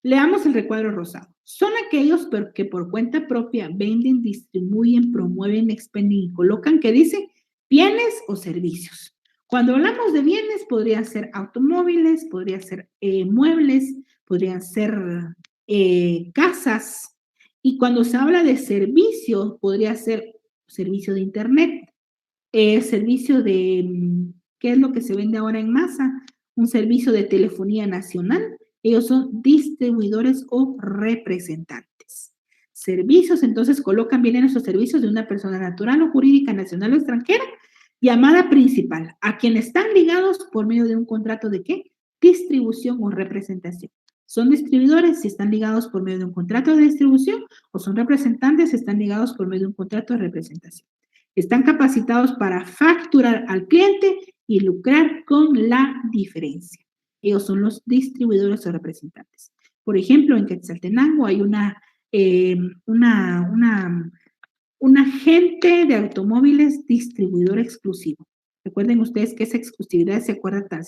Leamos el recuadro rosado. Son aquellos que por cuenta propia venden, distribuyen, promueven, expenden y colocan, ¿qué dice? Bienes o servicios. Cuando hablamos de bienes, podrían ser automóviles, podrían ser muebles, podrían ser casas. Y cuando se habla de servicio, podría ser servicio de internet, servicio de, ¿qué es lo que se vende ahora en masa? Un servicio de telefonía nacional. Ellos son distribuidores o representantes. Servicios, entonces colocan bien en esos servicios de una persona natural o jurídica, nacional o extranjera, llamada principal, a quienes están ligados por medio de un contrato de ¿qué? Distribución o representación. Son distribuidores si están ligados por medio de un contrato de distribución o son representantes si están ligados por medio de un contrato de representación. Están capacitados para facturar al cliente y lucrar con la diferencia. Ellos son los distribuidores o representantes. Por ejemplo, en Quetzaltenango hay un agente de automóviles distribuidor exclusivo. Recuerden ustedes que esa exclusividad se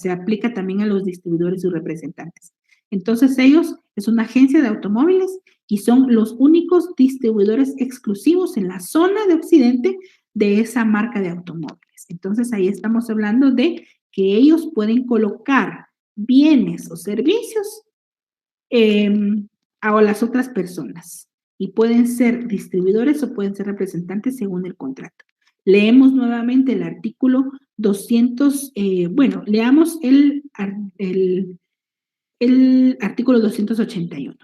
aplica también a los distribuidores y representantes. Entonces ellos es una agencia de automóviles y son los únicos distribuidores exclusivos en la zona de Occidente de esa marca de automóviles. Entonces ahí estamos hablando de que ellos pueden colocar bienes o servicios a las otras personas y pueden ser distribuidores o pueden ser representantes según el contrato. Leemos nuevamente el artículo 200, leamos el artículo 281.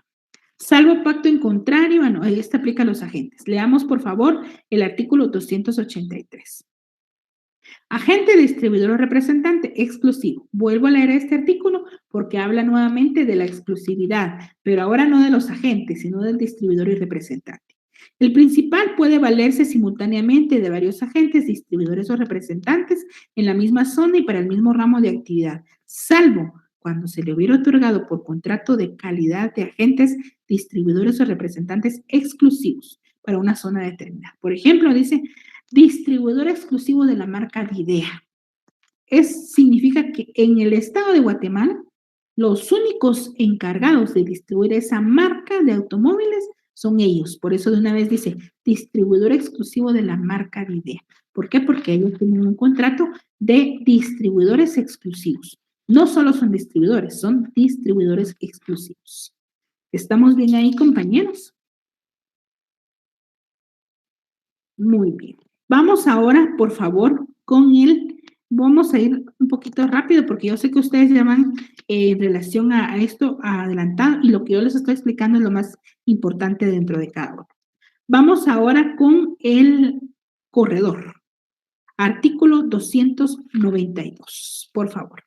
Salvo pacto en contrario, este aplica a los agentes. Leamos, por favor, el artículo 283. Agente, distribuidor o representante exclusivo. Vuelvo a leer este artículo porque habla nuevamente de la exclusividad, pero ahora no de los agentes, sino del distribuidor y representante. El principal puede valerse simultáneamente de varios agentes, distribuidores o representantes en la misma zona y para el mismo ramo de actividad, salvo cuando se le hubiera otorgado por contrato de calidad de agentes, distribuidores o representantes exclusivos para una zona determinada. Por ejemplo, dice distribuidor exclusivo de la marca Videa. Significa que en el estado de Guatemala, los únicos encargados de distribuir esa marca de automóviles son ellos. Por eso de una vez dice distribuidor exclusivo de la marca Videa. ¿Por qué? Porque ellos tienen un contrato de distribuidores exclusivos. No solo son distribuidores exclusivos. ¿Estamos bien ahí, compañeros? Muy bien. Vamos ahora, por favor, vamos a ir un poquito rápido porque yo sé que ustedes ya van en relación a esto adelantado y lo que yo les estoy explicando es lo más importante dentro de cada uno. Vamos ahora con el corredor. Artículo 292, por favor.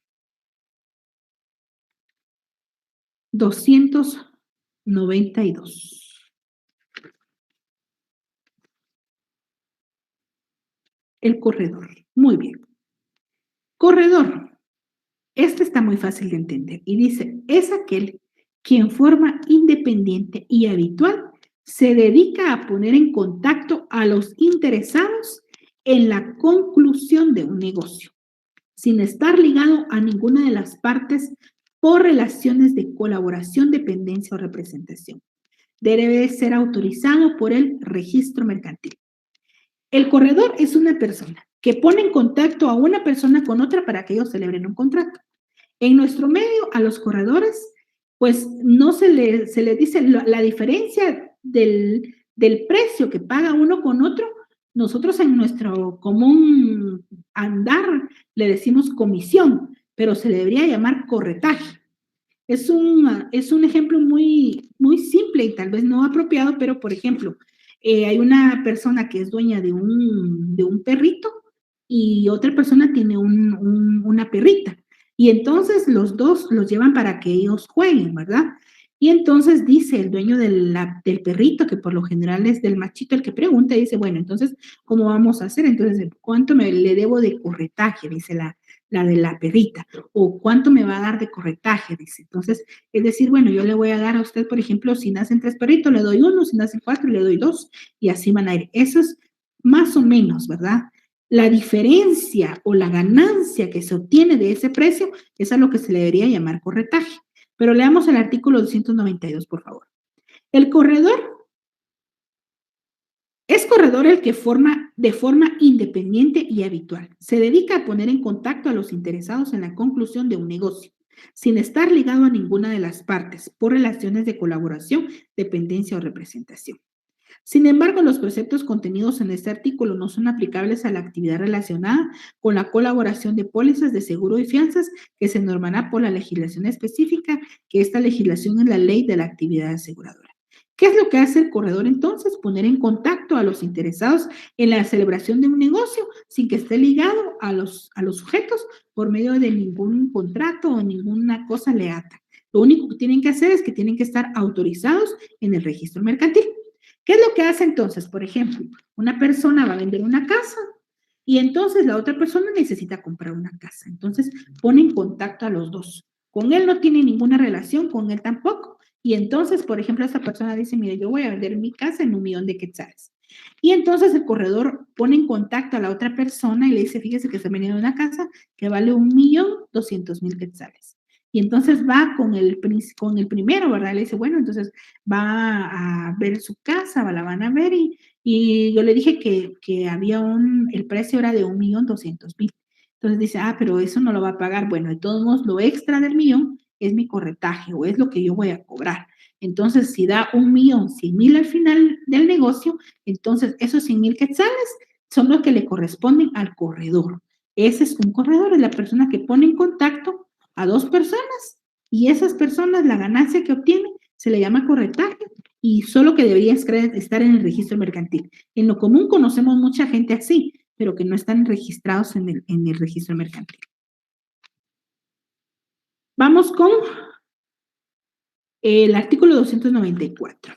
292. 92. El corredor. Muy bien. Corredor. Este está muy fácil de entender y dice, es aquel que en forma independiente y habitual se dedica a poner en contacto a los interesados en la conclusión de un negocio, sin estar ligado a ninguna de las partes por relaciones de colaboración, dependencia o representación. Debe ser autorizado por el registro mercantil. El corredor es una persona que pone en contacto a una persona con otra para que ellos celebren un contrato. En nuestro medio, a los corredores, pues no se le dice la diferencia del precio que paga uno con otro. Nosotros en nuestro común andar le decimos comisión, pero se le debería llamar corretaje. Es un ejemplo muy simple y tal vez no apropiado, pero por ejemplo, hay una persona que es dueña de un perrito y otra persona tiene una perrita. Y entonces los dos los llevan para que ellos jueguen, ¿verdad? Y entonces dice el dueño del perrito, que por lo general es del machito el que pregunta, dice, bueno, entonces, ¿cómo vamos a hacer? Entonces, ¿cuánto le debo de corretaje? Dice la de la perrita. O ¿cuánto me va a dar de corretaje? Dice. Entonces, es decir, bueno, yo le voy a dar a usted, por ejemplo, si nacen 3 perritos, le doy 1, si nacen 4, le doy 2, y así van a ir. Eso es más o menos, ¿verdad? La diferencia o la ganancia que se obtiene de ese precio es a lo que se le debería llamar corretaje. Pero leamos el artículo 292, por favor. El corredor es corredor el que forma de forma independiente y habitual. Se dedica a poner en contacto a los interesados en la conclusión de un negocio, sin estar ligado a ninguna de las partes, por relaciones de colaboración, dependencia o representación. Sin embargo, los preceptos contenidos en este artículo no son aplicables a la actividad relacionada con la colaboración de pólizas de seguro y fianzas que se normará por la legislación específica, que esta legislación es la ley de la actividad aseguradora. ¿Qué es lo que hace el corredor entonces? Poner en contacto a los interesados en la celebración de un negocio sin que esté ligado a los sujetos por medio de ningún contrato o ninguna cosa le ata. Lo único que tienen que hacer es que tienen que estar autorizados en el registro mercantil. ¿Qué es lo que hace entonces? Por ejemplo, una persona va a vender una casa y entonces la otra persona necesita comprar una casa. Entonces pone en contacto a los dos. Con él no tiene ninguna relación, con él tampoco. Y entonces, por ejemplo, esta persona dice, mire, yo voy a vender mi casa en 1,000,000 de quetzales. Y entonces el corredor pone en contacto a la otra persona y le dice, fíjese que está vendiendo una casa que vale 1,200,000 quetzales. Y entonces va con el primero, ¿verdad? Le dice, bueno, entonces va a ver su casa, la van a ver y yo le dije que había el precio era de 1,200,000. Entonces dice, pero eso no lo va a pagar. Bueno, de todos modos, lo extra del millón es mi corretaje o es lo que yo voy a cobrar. Entonces, si da 1,100,000 al final del negocio, entonces esos 100,000 quetzales son los que le corresponden al corredor. Ese es un corredor, es la persona que pone en contacto a dos personas y esas personas, la ganancia que obtienen, se le llama corretaje y solo que debería estar en el registro mercantil. En lo común conocemos mucha gente así, pero que no están registrados en el registro mercantil. Vamos con el artículo 294.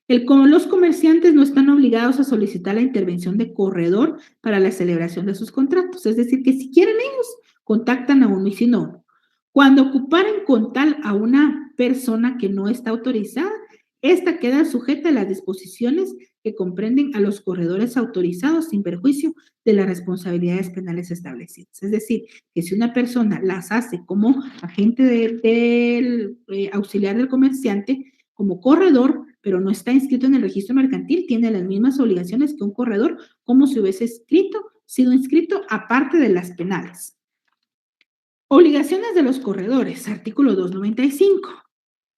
Los comerciantes no están obligados a solicitar la intervención de corredor para la celebración de sus contratos. Es decir, que si quieren ellos, contactan a uno y si no. Cuando ocuparen con tal a una persona que no está autorizada, esta queda sujeta a las disposiciones que comprenden a los corredores autorizados sin perjuicio de las responsabilidades penales establecidas. Es decir, que si una persona las hace como agente del auxiliar del comerciante, como corredor, pero no está inscrito en el registro mercantil, tiene las mismas obligaciones que un corredor, como si hubiese sido inscrito aparte de las penales. Obligaciones de los corredores, artículo 295.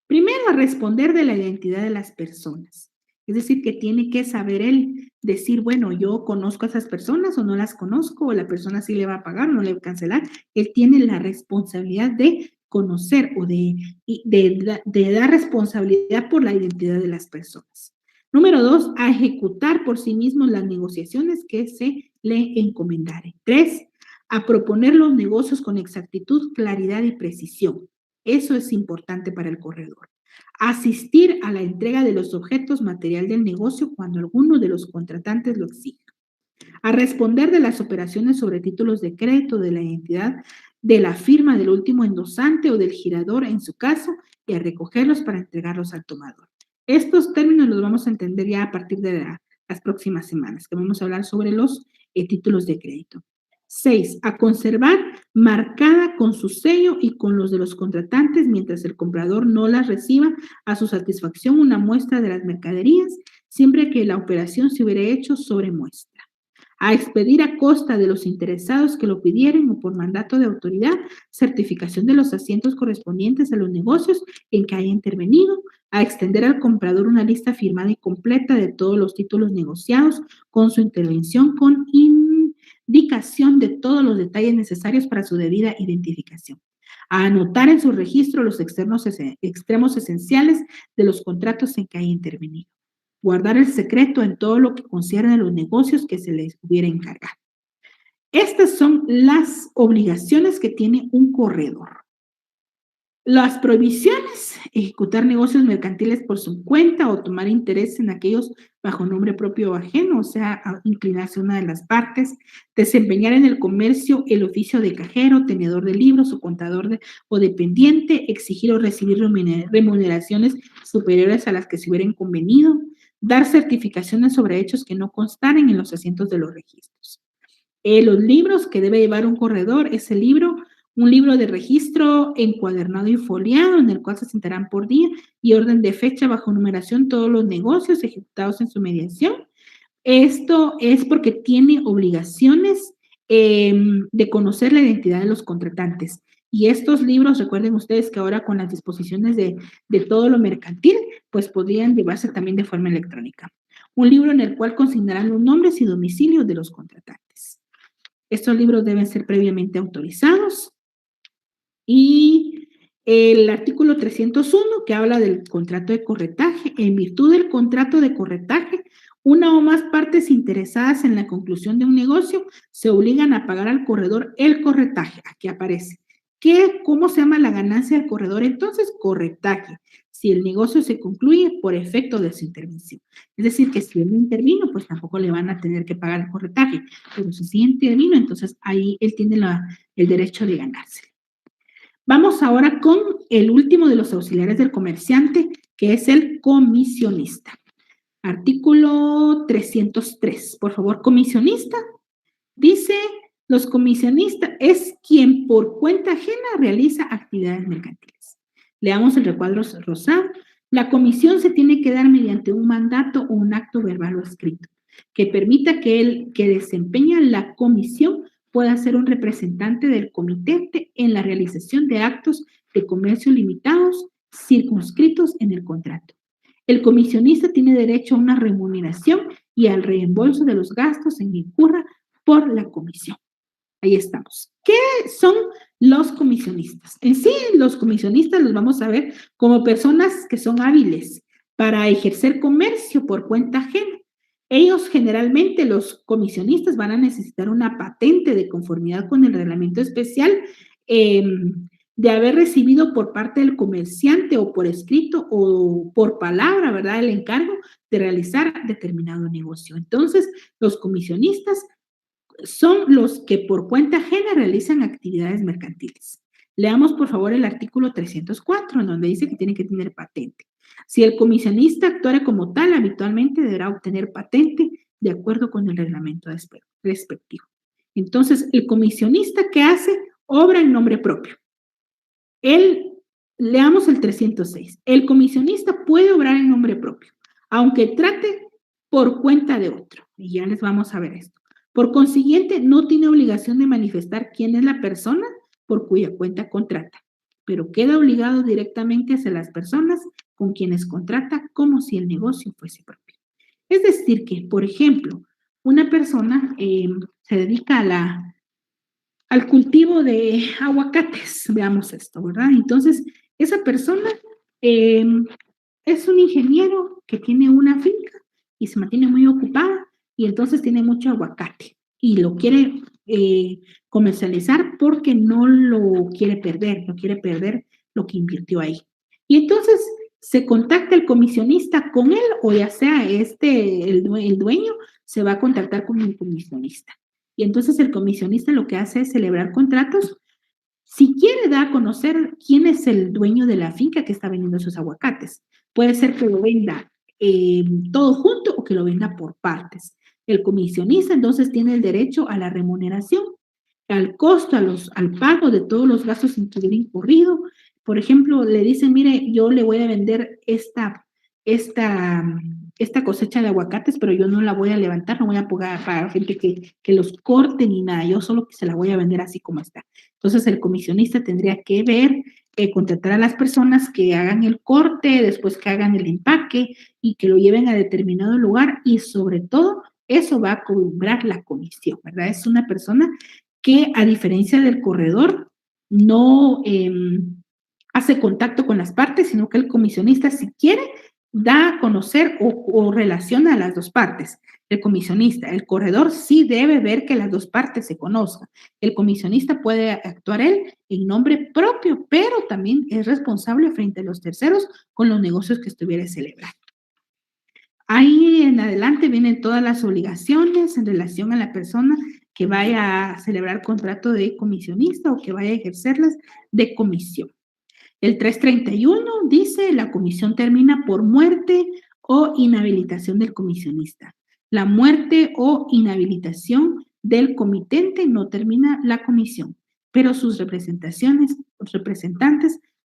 Primero, a responder de la identidad de las personas. Es decir, que tiene que saber él decir, bueno, yo conozco a esas personas o no las conozco, o la persona sí le va a pagar o no le va a cancelar. Él tiene la responsabilidad de conocer o de dar responsabilidad por la identidad de las personas. Número 2, a ejecutar por sí mismo las negociaciones que se le encomendaren. 3, a proponer los negocios con exactitud, claridad y precisión. Eso es importante para el corredor. Asistir a la entrega de los objetos material del negocio cuando alguno de los contratantes lo exija. A responder de las operaciones sobre títulos de crédito de la identidad de la firma del último endosante o del girador en su caso y a recogerlos para entregarlos al tomador. Estos términos los vamos a entender ya a partir de las próximas semanas, que vamos a hablar sobre los títulos de crédito. 6. A conservar marcada con su sello y con los de los contratantes mientras el comprador no las reciba a su satisfacción una muestra de las mercaderías, siempre que la operación se hubiera hecho sobre muestra. A expedir a costa de los interesados que lo pidieren o por mandato de autoridad, certificación de los asientos correspondientes a los negocios en que haya intervenido, a extender al comprador una lista firmada y completa de todos los títulos negociados con su intervención con indicación de todos los detalles necesarios para su debida identificación. A anotar en su registro los extremos esenciales de los contratos en que haya intervenido. Guardar el secreto en todo lo que concierne a los negocios que se les hubiera encargado. Estas son las obligaciones que tiene un corredor. Las prohibiciones: ejecutar negocios mercantiles por su cuenta o tomar interés en aquellos bajo nombre propio o ajeno, o sea, inclinarse a una de las partes, desempeñar en el comercio el oficio de cajero, tenedor de libros o contador o dependiente, exigir o recibir remuneraciones superiores a las que se hubieran convenido, dar certificaciones sobre hechos que no constaren en los asientos de los registros. Los libros que debe llevar un corredor es un libro de registro encuadernado y foliado en el cual se sentarán por día y orden de fecha bajo numeración todos los negocios ejecutados en su mediación. Esto es porque tiene obligaciones de conocer la identidad de los contratantes. Y estos libros, recuerden ustedes que ahora con las disposiciones de todo lo mercantil, pues podrían llevarse también de forma electrónica. Un libro en el cual consignarán los nombres y domicilios de los contratantes. Estos libros deben ser previamente autorizados. Y el artículo 301, que habla del contrato de corretaje. En virtud del contrato de corretaje, una o más partes interesadas en la conclusión de un negocio se obligan a pagar al corredor el corretaje. Aquí aparece. ¿Cómo se llama la ganancia del corredor? Entonces, corretaje. Si el negocio se concluye por efecto de su intervención. Es decir, que si él no intervino, pues tampoco le van a tener que pagar el corretaje. Pero si sí intervino, entonces ahí él tiene el derecho de ganarse. Vamos ahora con el último de los auxiliares del comerciante, que es el comisionista. Artículo 303. Por favor, comisionista. Dice, los comisionistas es quien por cuenta ajena realiza actividades mercantiles. Leamos el recuadro rosado. La comisión se tiene que dar mediante un mandato o un acto verbal o escrito que permita que el que desempeña la comisión pueda ser un representante del comitente en la realización de actos de comercio limitados circunscritos en el contrato. El comisionista tiene derecho a una remuneración y al reembolso de los gastos en que incurra por la comisión. Ahí estamos. ¿Qué son los comisionistas? En sí, los comisionistas los vamos a ver como personas que son hábiles para ejercer comercio por cuenta ajena. Ellos generalmente, los comisionistas, van a necesitar una patente de conformidad con el reglamento especial de haber recibido por parte del comerciante o por escrito o por palabra, ¿verdad?, el encargo de realizar determinado negocio. Entonces, los comisionistas son los que por cuenta ajena realizan actividades mercantiles. Leamos, por favor, el artículo 304, en donde dice que tiene que tener patente. Si el comisionista actuara como tal, habitualmente deberá obtener patente de acuerdo con el reglamento respectivo. Entonces, el comisionista, ¿qué hace? Obra en nombre propio. Leamos el 306. El comisionista puede obrar en nombre propio, aunque trate por cuenta de otro. Y ya les vamos a ver esto. Por consiguiente, no tiene obligación de manifestar quién es la persona por cuya cuenta contrata, pero queda obligado directamente hacia las personas con quienes contrata como si el negocio fuese propio. Es decir que, por ejemplo, una persona se dedica al cultivo de aguacates, veamos esto, ¿verdad? Entonces, esa persona es un ingeniero que tiene una finca y se mantiene muy ocupada y entonces tiene mucho aguacate y lo quiere comercializar porque no lo quiere perder, no quiere perder lo que invirtió ahí. Y entonces se contacta el comisionista con él o ya sea el dueño se va a contactar con el comisionista. Y entonces el comisionista lo que hace es celebrar contratos. Si quiere dar a conocer quién es el dueño de la finca que está vendiendo sus aguacates. Puede ser que lo venda todo junto o que lo venda por partes. El comisionista entonces tiene el derecho a la remuneración, al costo, al pago de todos los gastos que hubiera incurrido. Por ejemplo, le dicen, mire, yo le voy a vender esta, esta cosecha de aguacates, pero yo no la voy a levantar, no voy a pagar gente que los corte ni nada, yo solo se la voy a vender así como está. Entonces el comisionista tendría que ver, contratar a las personas que hagan el corte, después que hagan el empaque y que lo lleven a determinado lugar y sobre todo eso va a cobrar la comisión, ¿verdad? Es una persona que a diferencia del corredor no hace contacto con las partes, sino que el comisionista si quiere da a conocer o relaciona a las dos partes. El comisionista, el corredor sí debe ver que las dos partes se conozcan. El comisionista puede actuar él en nombre propio, pero también es responsable frente a los terceros con los negocios que estuviera celebrando. Ahí en adelante vienen todas las obligaciones en relación a la persona que vaya a celebrar contrato de comisionista o que vaya a ejercerlas de comisión. El 331 dice, la comisión termina por muerte o inhabilitación del comisionista. La muerte o inhabilitación del comitente no termina la comisión, pero sus representantes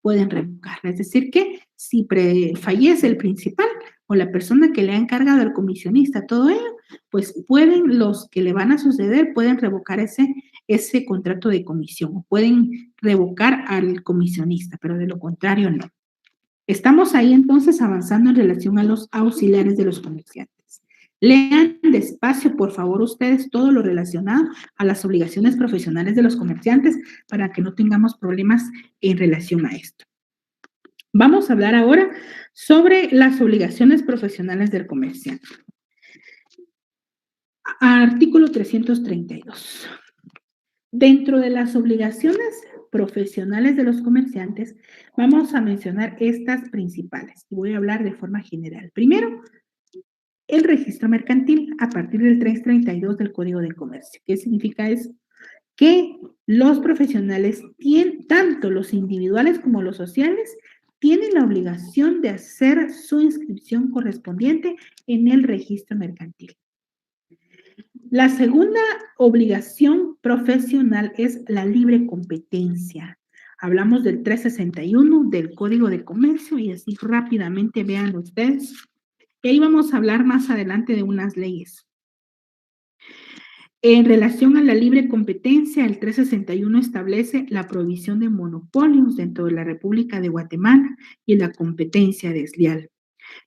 pueden revocarla. Es decir, que si fallece el principal o la persona que le ha encargado al comisionista todo ello, pues pueden los que le van a suceder, pueden revocar ese contrato de comisión, pueden revocar al comisionista, pero de lo contrario no. Estamos ahí entonces avanzando en relación a los auxiliares de los comerciantes. Lean despacio, por favor, ustedes todo lo relacionado a las obligaciones profesionales de los comerciantes para que no tengamos problemas en relación a esto. Vamos a hablar ahora sobre las obligaciones profesionales del comerciante. Artículo 332. Dentro de las obligaciones profesionales de los comerciantes, vamos a mencionar estas principales y voy a hablar de forma general. Primero, el registro mercantil a partir del 332 del Código de Comercio. ¿Qué significa eso? Que los profesionales, tanto los individuales como los sociales, tienen la obligación de hacer su inscripción correspondiente en el registro mercantil. La segunda obligación profesional es la libre competencia. Hablamos del 361 del Código de Comercio y así rápidamente vean ustedes. Y ahí vamos a hablar más adelante de unas leyes. En relación a la libre competencia, el 361 establece la prohibición de monopolios dentro de la República de Guatemala y la competencia desleal.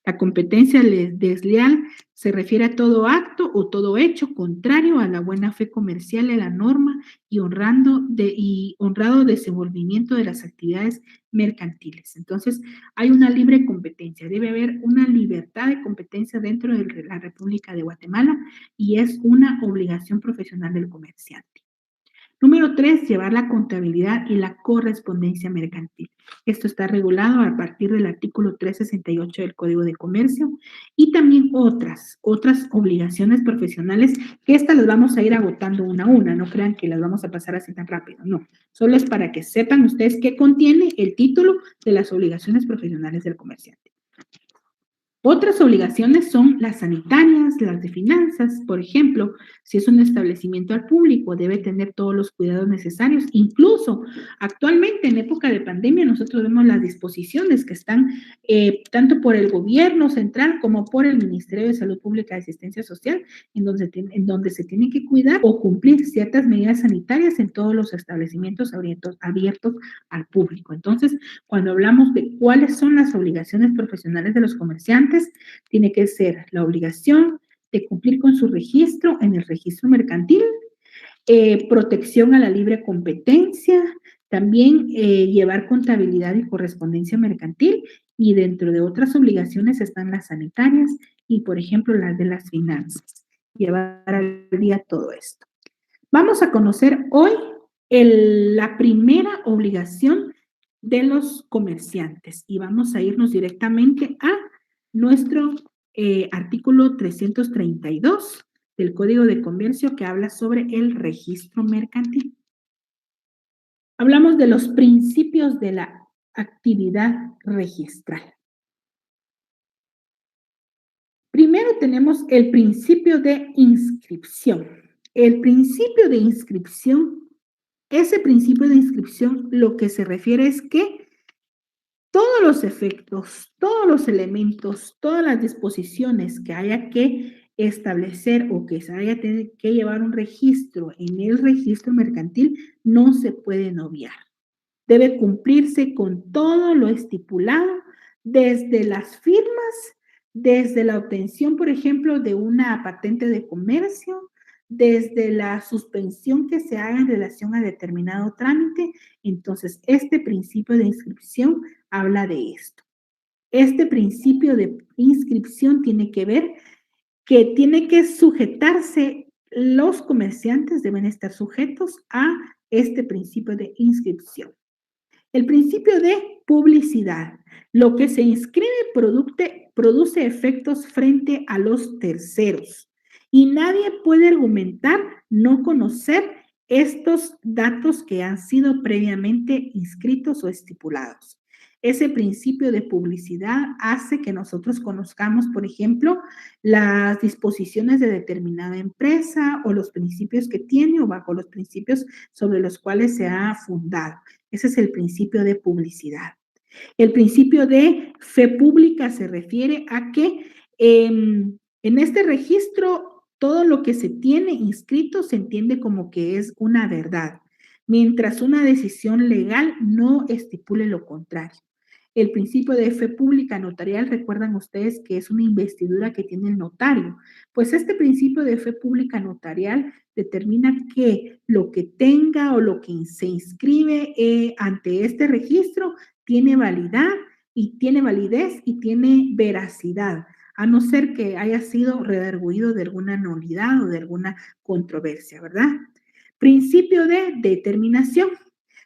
La competencia desleal se refiere a todo acto o todo hecho contrario a la buena fe comercial y a la norma y honrado desenvolvimiento de las actividades mercantiles. Entonces, hay una libre competencia, debe haber una libertad de competencia dentro de la República de Guatemala y es una obligación profesional del comerciante. Número 3, llevar la contabilidad y la correspondencia mercantil. Esto está regulado a partir del artículo 368 del Código de Comercio y también otras obligaciones profesionales que estas las vamos a ir agotando una a una. No crean que las vamos a pasar así tan rápido, no. Solo es para que sepan ustedes qué contiene el título de las obligaciones profesionales del comerciante. Otras obligaciones son las sanitarias, las de finanzas. Por ejemplo, si es un establecimiento al público, debe tener todos los cuidados necesarios. Incluso actualmente en época de pandemia nosotros vemos las disposiciones que están tanto por el gobierno central como por el Ministerio de Salud Pública y Asistencia Social, en donde se tiene que cuidar o cumplir ciertas medidas sanitarias en todos los establecimientos abiertos al público. Entonces, cuando hablamos de cuáles son las obligaciones profesionales de los comerciantes, tiene que ser la obligación de cumplir con su registro en el registro mercantil, protección a la libre competencia, también llevar contabilidad y correspondencia mercantil y dentro de otras obligaciones están las sanitarias y, por ejemplo, las de las finanzas. Llevar al día todo esto. Vamos a conocer hoy la primera obligación de los comerciantes. Y vamos a irnos directamente a nuestro artículo 332 del Código de Comercio que habla sobre el registro mercantil. Hablamos de los principios de la actividad registral. Primero tenemos el principio de inscripción. El principio de inscripción, ese principio de inscripción lo que se refiere es que todos los efectos, todos los elementos, todas las disposiciones que haya que establecer o que se haya que llevar un registro en el registro mercantil no se pueden obviar. Debe cumplirse con todo lo estipulado desde las firmas, desde la obtención, por ejemplo, de una patente de comercio, desde la suspensión que se haga en relación a determinado trámite. Entonces, este principio de inscripción habla de esto. Este principio de inscripción tiene que ver que tiene que sujetarse, los comerciantes deben estar sujetos a este principio de inscripción. El principio de publicidad. Lo que se inscribe produce efectos frente a los terceros y nadie puede argumentar no conocer estos datos que han sido previamente inscritos o estipulados. Ese principio de publicidad hace que nosotros conozcamos, por ejemplo, las disposiciones de determinada empresa o los principios que tiene o bajo los principios sobre los cuales se ha fundado. Ese es el principio de publicidad. El principio de fe pública se refiere a que en este registro todo lo que se tiene inscrito se entiende como que es una verdad, mientras una decisión legal no estipule lo contrario. El principio de fe pública notarial, recuerdan ustedes que es una investidura que tiene el notario. Pues este principio de fe pública notarial determina que lo que tenga o lo que se inscribe ante este registro tiene validez y tiene veracidad, a no ser que haya sido redargüido de alguna nulidad o de alguna controversia, ¿verdad? Principio de determinación.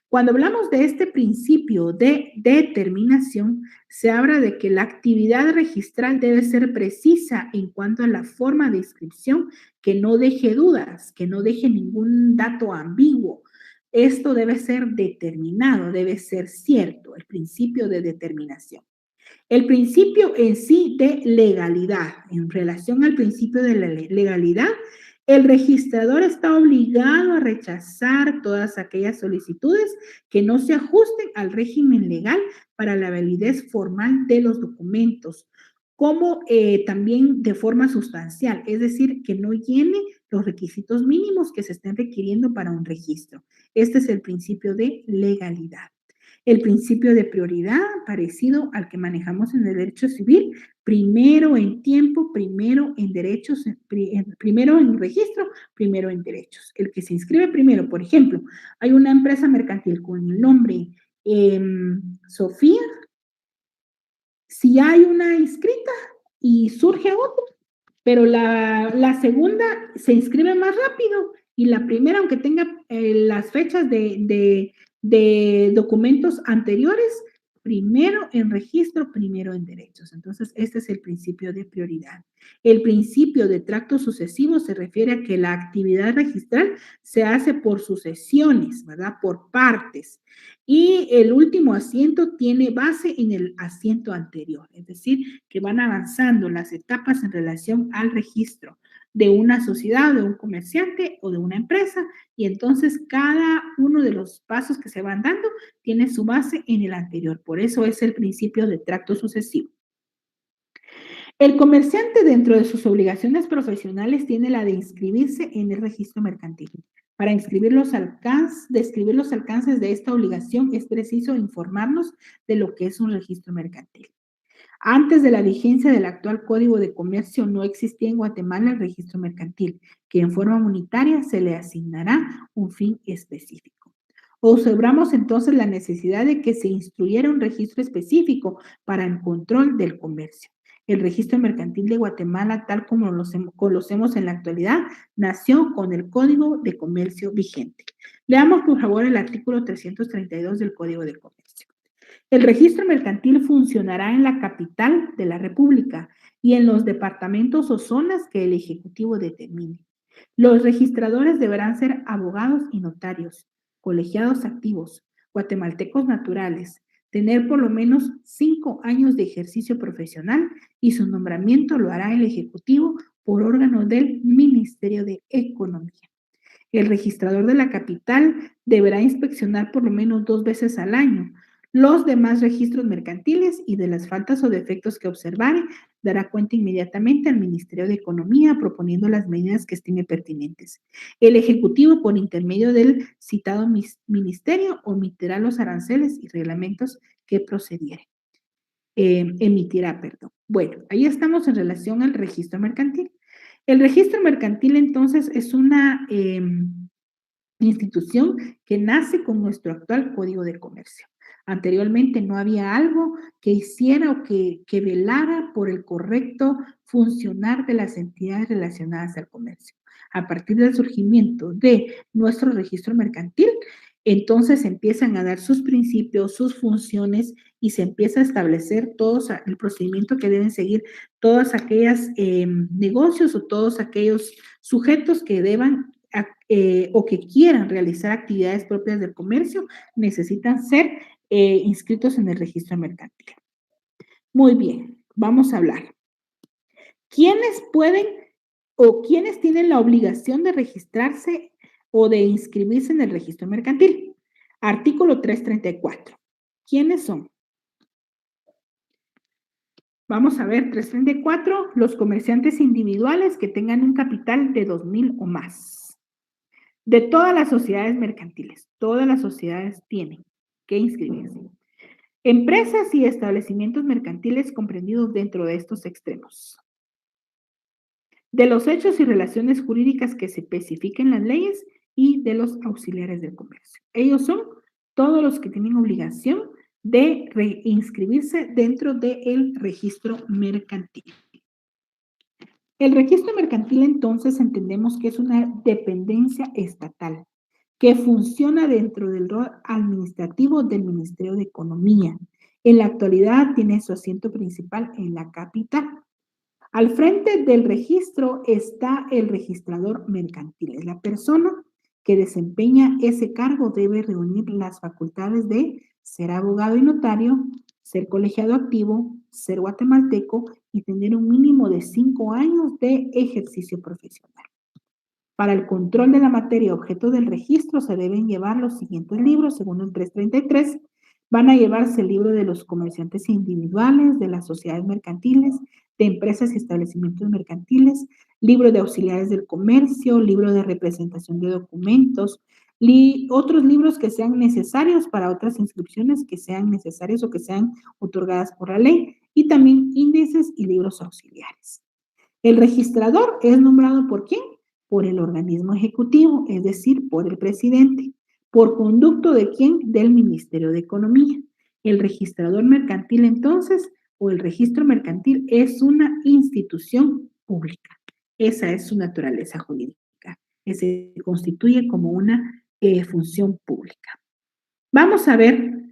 Cuando hablamos de este principio de determinación, se habla de que la actividad registral debe ser precisa en cuanto a la forma de inscripción, que no deje dudas, que no deje ningún dato ambiguo. Esto debe ser determinado, debe ser cierto, el principio de determinación. El principio en sí de legalidad, en relación al principio de la legalidad, el registrador está obligado a rechazar todas aquellas solicitudes que no se ajusten al régimen legal para la validez formal de los documentos, como también de forma sustancial, es decir, que no llene los requisitos mínimos que se estén requiriendo para un registro. Este es el principio de legalidad. El principio de prioridad, parecido al que manejamos en el derecho civil, primero en tiempo, primero en derechos, primero en registro, primero en derechos. El que se inscribe primero, por ejemplo, hay una empresa mercantil con el nombre Sofía. Si hay una inscrita y surge otra, pero la segunda se inscribe más rápido y la primera, aunque tenga las fechas de documentos anteriores, primero en registro, primero en derechos. Entonces, este es el principio de prioridad. El principio de tracto sucesivo se refiere a que la actividad registral se hace por sucesiones, ¿verdad? Por partes. Y el último asiento tiene base en el asiento anterior, es decir, que van avanzando las etapas en relación al registro de una sociedad, de un comerciante o de una empresa, y entonces cada uno de los pasos que se van dando tiene su base en el anterior. Por eso es el principio de tracto sucesivo. El comerciante, dentro de sus obligaciones profesionales, tiene la de inscribirse en el registro mercantil. Para describir los alcances de esta obligación, es preciso informarnos de lo que es un registro mercantil. Antes de la vigencia del actual Código de Comercio, no existía en Guatemala el registro mercantil, que en forma unitaria se le asignará un fin específico. Observamos entonces la necesidad de que se instruyera un registro específico para el control del comercio. El registro mercantil de Guatemala, tal como lo conocemos en la actualidad, nació con el Código de Comercio vigente. Leamos, por favor, el artículo 332 del Código de Comercio. El registro mercantil funcionará en la capital de la República y en los departamentos o zonas que el Ejecutivo determine. Los registradores deberán ser abogados y notarios, colegiados activos, guatemaltecos naturales, tener por lo menos 5 años de ejercicio profesional y su nombramiento lo hará el Ejecutivo por órgano del Ministerio de Economía. El registrador de la capital deberá inspeccionar por lo menos 2 veces al año los demás registros mercantiles y de las faltas o defectos que observare, dará cuenta inmediatamente al Ministerio de Economía proponiendo las medidas que estime pertinentes. El Ejecutivo, por intermedio del citado ministerio, omitirá los aranceles y reglamentos que procediere. Emitirá, perdón. Bueno, ahí estamos en relación al registro mercantil. El registro mercantil, entonces, es una institución que nace con nuestro actual Código de Comercio. Anteriormente no había algo que hiciera o que velara por el correcto funcionar de las entidades relacionadas al comercio. A partir del surgimiento de nuestro registro mercantil, entonces empiezan a dar sus principios, sus funciones y se empieza a establecer todo el procedimiento que deben seguir todas aquellas negocios o todos aquellos sujetos que deban o que quieran realizar actividades propias del comercio, necesitan ser inscritos en el registro mercantil. Muy bien, vamos a hablar. ¿Quiénes pueden o quiénes tienen la obligación de registrarse o de inscribirse en el registro mercantil? Artículo 334. ¿Quiénes son? Vamos a ver, 334, los comerciantes individuales que tengan un capital de 2,000 o más. De todas las sociedades mercantiles, todas las sociedades tienen que inscribirse. Empresas y establecimientos mercantiles comprendidos dentro de estos extremos. De los hechos y relaciones jurídicas que se especifiquen en las leyes y de los auxiliares del comercio. Ellos son todos los que tienen obligación de reinscribirse dentro del registro mercantil. El registro mercantil, entonces, entendemos que es una dependencia estatal que funciona dentro del rol administrativo del Ministerio de Economía. En la actualidad tiene su asiento principal en la capital. Al frente del registro está el registrador mercantil. Es la persona que desempeña ese cargo, debe reunir las facultades de ser abogado y notario, ser colegiado activo, ser guatemalteco y tener un mínimo de 5 años de ejercicio profesional. Para el control de la materia objeto del registro se deben llevar los siguientes libros, según el 333. Van a llevarse el libro de los comerciantes individuales, de las sociedades mercantiles, de empresas y establecimientos mercantiles, libro de auxiliares del comercio, libro de representación de documentos, otros libros que sean necesarios para otras inscripciones que sean necesarias o que sean otorgadas por la ley, y también índices y libros auxiliares. El registrador es nombrado ¿por quién? Por el organismo ejecutivo, es decir, por el presidente. ¿Por conducto de quién? Del Ministerio de Economía. El registrador mercantil, entonces, o el registro mercantil es una institución pública. Esa es su naturaleza jurídica, que se constituye como una función pública. Vamos a ver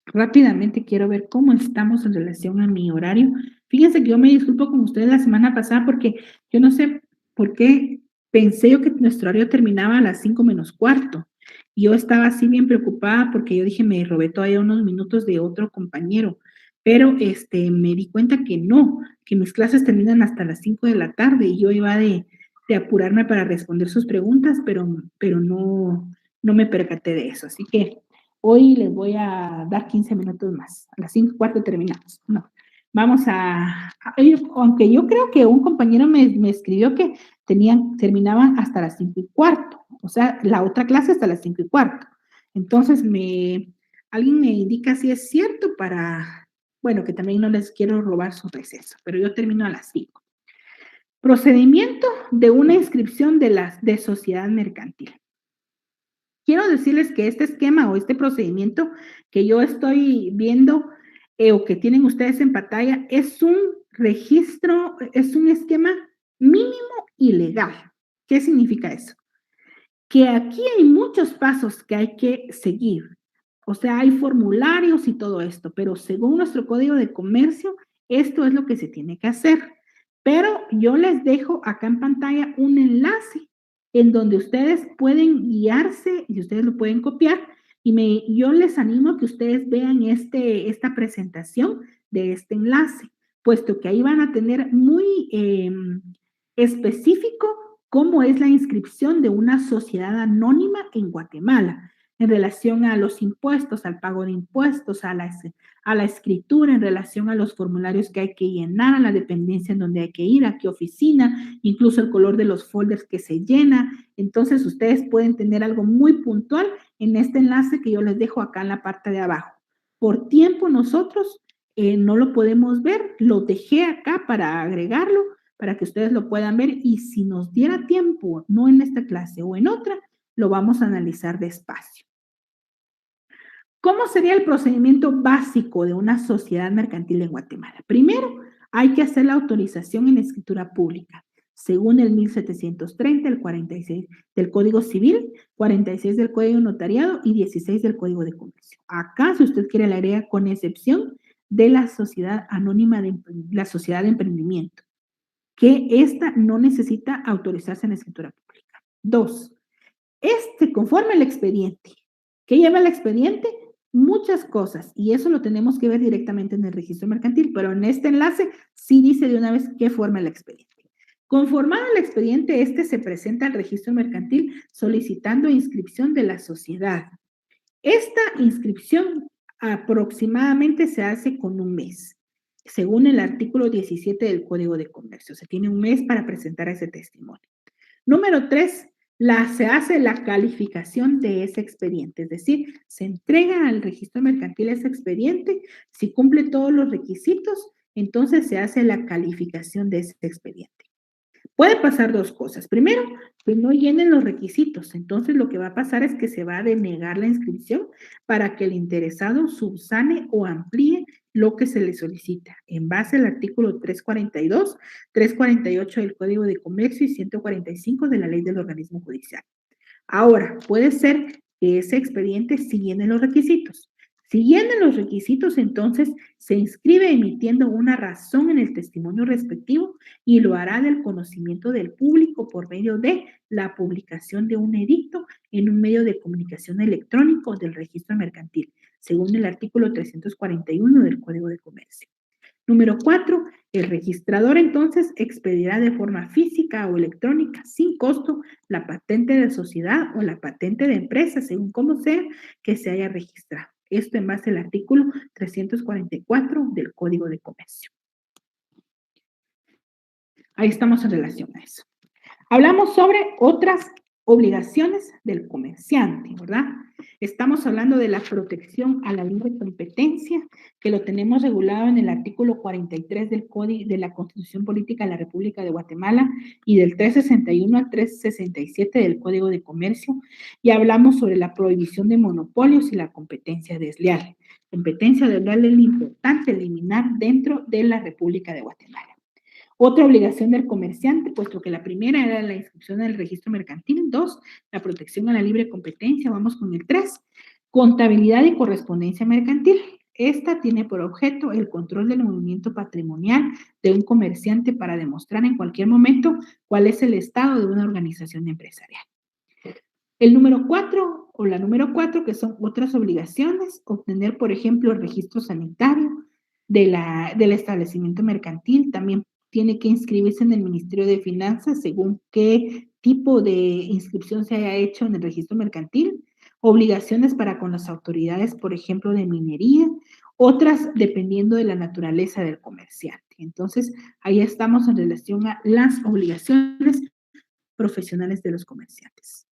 rápidamente, quiero ver cómo estamos en relación a mi horario. Fíjense que yo me disculpo con ustedes la semana pasada porque yo no sé por qué pensé yo que nuestro horario terminaba a las 5 menos cuarto. Y yo estaba así bien preocupada porque yo dije, me robé todavía unos minutos de otro compañero. Pero me di cuenta que no, que mis clases terminan hasta las 5 de la tarde y yo iba de apurarme para responder sus preguntas, pero no me percaté de eso. Así que hoy les voy a dar 15 minutos más. A las 5:15 terminamos. No. Vamos aunque yo creo que un compañero me escribió que terminaban hasta las 5:15. O sea, la otra clase hasta las 5:15. Entonces, alguien me indica si es cierto bueno, que también no les quiero robar su receso, pero yo termino a las 5. Procedimiento de una inscripción de sociedad mercantil. Quiero decirles que este esquema o este procedimiento que yo estoy viendo o que tienen ustedes en pantalla es un registro, es un esquema mínimo y legal. ¿Qué significa eso? Que aquí hay muchos pasos que hay que seguir O sea, hay formularios y todo esto, pero según nuestro código de comercio, esto es lo que se tiene que hacer. Pero yo les dejo acá en pantalla un enlace en donde ustedes pueden guiarse y ustedes lo pueden copiar yo les animo a que ustedes vean esta presentación de este enlace, puesto que ahí van a tener muy específico cómo es la inscripción de una sociedad anónima en Guatemala en relación a los impuestos, al pago de impuestos, a la escritura, en relación a los formularios que hay que llenar, a la dependencia en donde hay que ir, a qué oficina, incluso el color de los folders que se llena. Entonces, ustedes pueden tener algo muy puntual en este enlace que yo les dejo acá en la parte de abajo. Por tiempo, nosotros no lo podemos ver, lo dejé acá para agregarlo, para que ustedes lo puedan ver y si nos diera tiempo, no en esta clase o en otra, lo vamos a analizar despacio. ¿Cómo sería el procedimiento básico de una sociedad mercantil en Guatemala? Primero, hay que hacer la autorización en escritura pública, según el 1730, el 46 del Código Civil, 46 del Código Notariado y 16 del Código de Comercio. Acá, si usted quiere, la agrega con excepción de la sociedad anónima, la sociedad de emprendimiento, que esta no necesita autorizarse en escritura pública. Dos, conforme el expediente. ¿Qué lleva el expediente? Muchas cosas, y eso lo tenemos que ver directamente en el registro mercantil, pero en este enlace sí dice de una vez qué forma el expediente. Conformado el expediente, se presenta al registro mercantil solicitando inscripción de la sociedad. Esta inscripción aproximadamente se hace con un mes, según el artículo 17 del Código de Comercio. Se tiene un mes para presentar ese testimonio. Número 3, se hace la calificación de ese expediente, es decir, se entrega al registro mercantil ese expediente, si cumple todos los requisitos, entonces se hace la calificación de ese expediente. Puede pasar dos cosas. Primero, que no llenen los requisitos. Entonces, lo que va a pasar es que se va a denegar la inscripción para que el interesado subsane o amplíe lo que se le solicita en base al artículo 342, 348 del Código de Comercio y 145 de la Ley del Organismo Judicial. Ahora, puede ser que ese expediente sí llene los requisitos. Si llena los requisitos, entonces se inscribe emitiendo una razón en el testimonio respectivo y lo hará del conocimiento del público por medio de la publicación de un edicto en un medio de comunicación electrónico del registro mercantil, según el artículo 341 del Código de Comercio. Número 4, el registrador entonces expedirá de forma física o electrónica sin costo la patente de sociedad o la patente de empresa, según como sea que se haya registrado. Esto en base al artículo 344 del Código de Comercio. Ahí estamos en relación a eso. Hablamos sobre otras obligaciones del comerciante, ¿verdad? Estamos hablando de la protección a la libre competencia, que lo tenemos regulado en el artículo 43 del Código de la Constitución Política de la República de Guatemala y del 361 al 367 del Código de Comercio, y hablamos sobre la prohibición de monopolios y la competencia desleal. Competencia desleal es importante eliminar dentro de la República de Guatemala. Otra obligación del comerciante, puesto que la primera era la inscripción en el registro mercantil. 2, la protección a la libre competencia. Vamos con el 3, contabilidad y correspondencia mercantil. Esta tiene por objeto el control del movimiento patrimonial de un comerciante para demostrar en cualquier momento cuál es el estado de una organización empresarial. El número 4 o la número 4, que son otras obligaciones, obtener, por ejemplo, el registro sanitario del establecimiento mercantil. También tiene que inscribirse en el Ministerio de Finanzas según qué tipo de inscripción se haya hecho en el registro mercantil. Obligaciones para con las autoridades, por ejemplo, de minería, otras dependiendo de la naturaleza del comerciante. Entonces, ahí estamos en relación a las obligaciones profesionales de los comerciantes.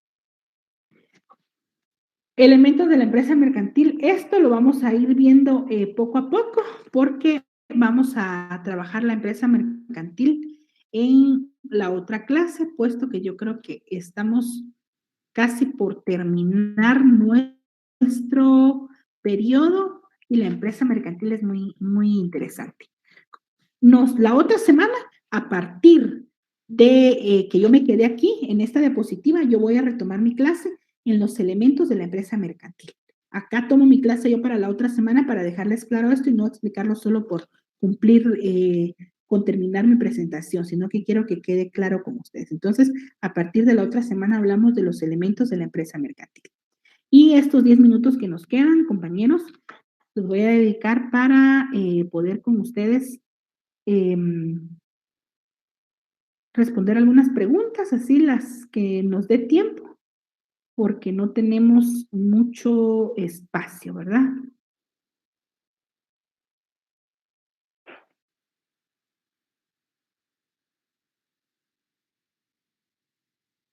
Elementos de la empresa mercantil, esto lo vamos a ir viendo poco a poco porque vamos a trabajar la empresa mercantil en la otra clase, puesto que yo creo que estamos casi por terminar nuestro periodo y la empresa mercantil es muy, muy interesante. La otra semana, a partir de que yo me quedé aquí en esta diapositiva, yo voy a retomar mi clase en los elementos de la empresa mercantil. Acá tomo mi clase yo para la otra semana para dejarles claro esto y no explicarlo solo por cumplir con terminar mi presentación, sino que quiero que quede claro con ustedes. Entonces, a partir de la otra semana hablamos de los elementos de la empresa mercantil. Y estos 10 minutos que nos quedan, compañeros, los voy a dedicar para poder con ustedes responder algunas preguntas, así las que nos dé tiempo, porque no tenemos mucho espacio, ¿verdad?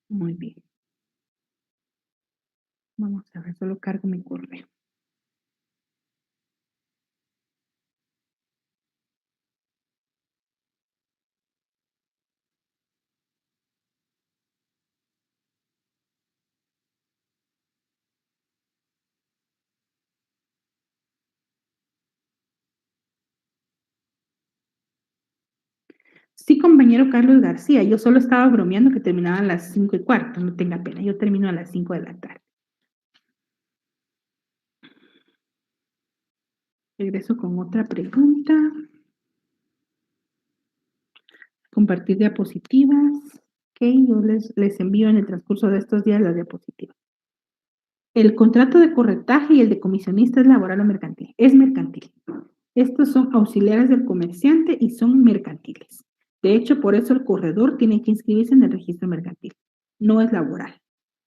Muy bien. Vamos a ver, solo cargo mi correo. Sí, compañero Carlos García, yo solo estaba bromeando que terminaba a las 5:15, no tenga pena, yo termino a las 5 de la tarde. Regreso con otra pregunta. Compartir diapositivas. Ok, yo les envío en el transcurso de estos días las diapositivas. El contrato de corretaje y el de comisionista es laboral o mercantil. Es mercantil. Estos son auxiliares del comerciante y son mercantiles. De hecho, por eso el corredor tiene que inscribirse en el registro mercantil. No es laboral.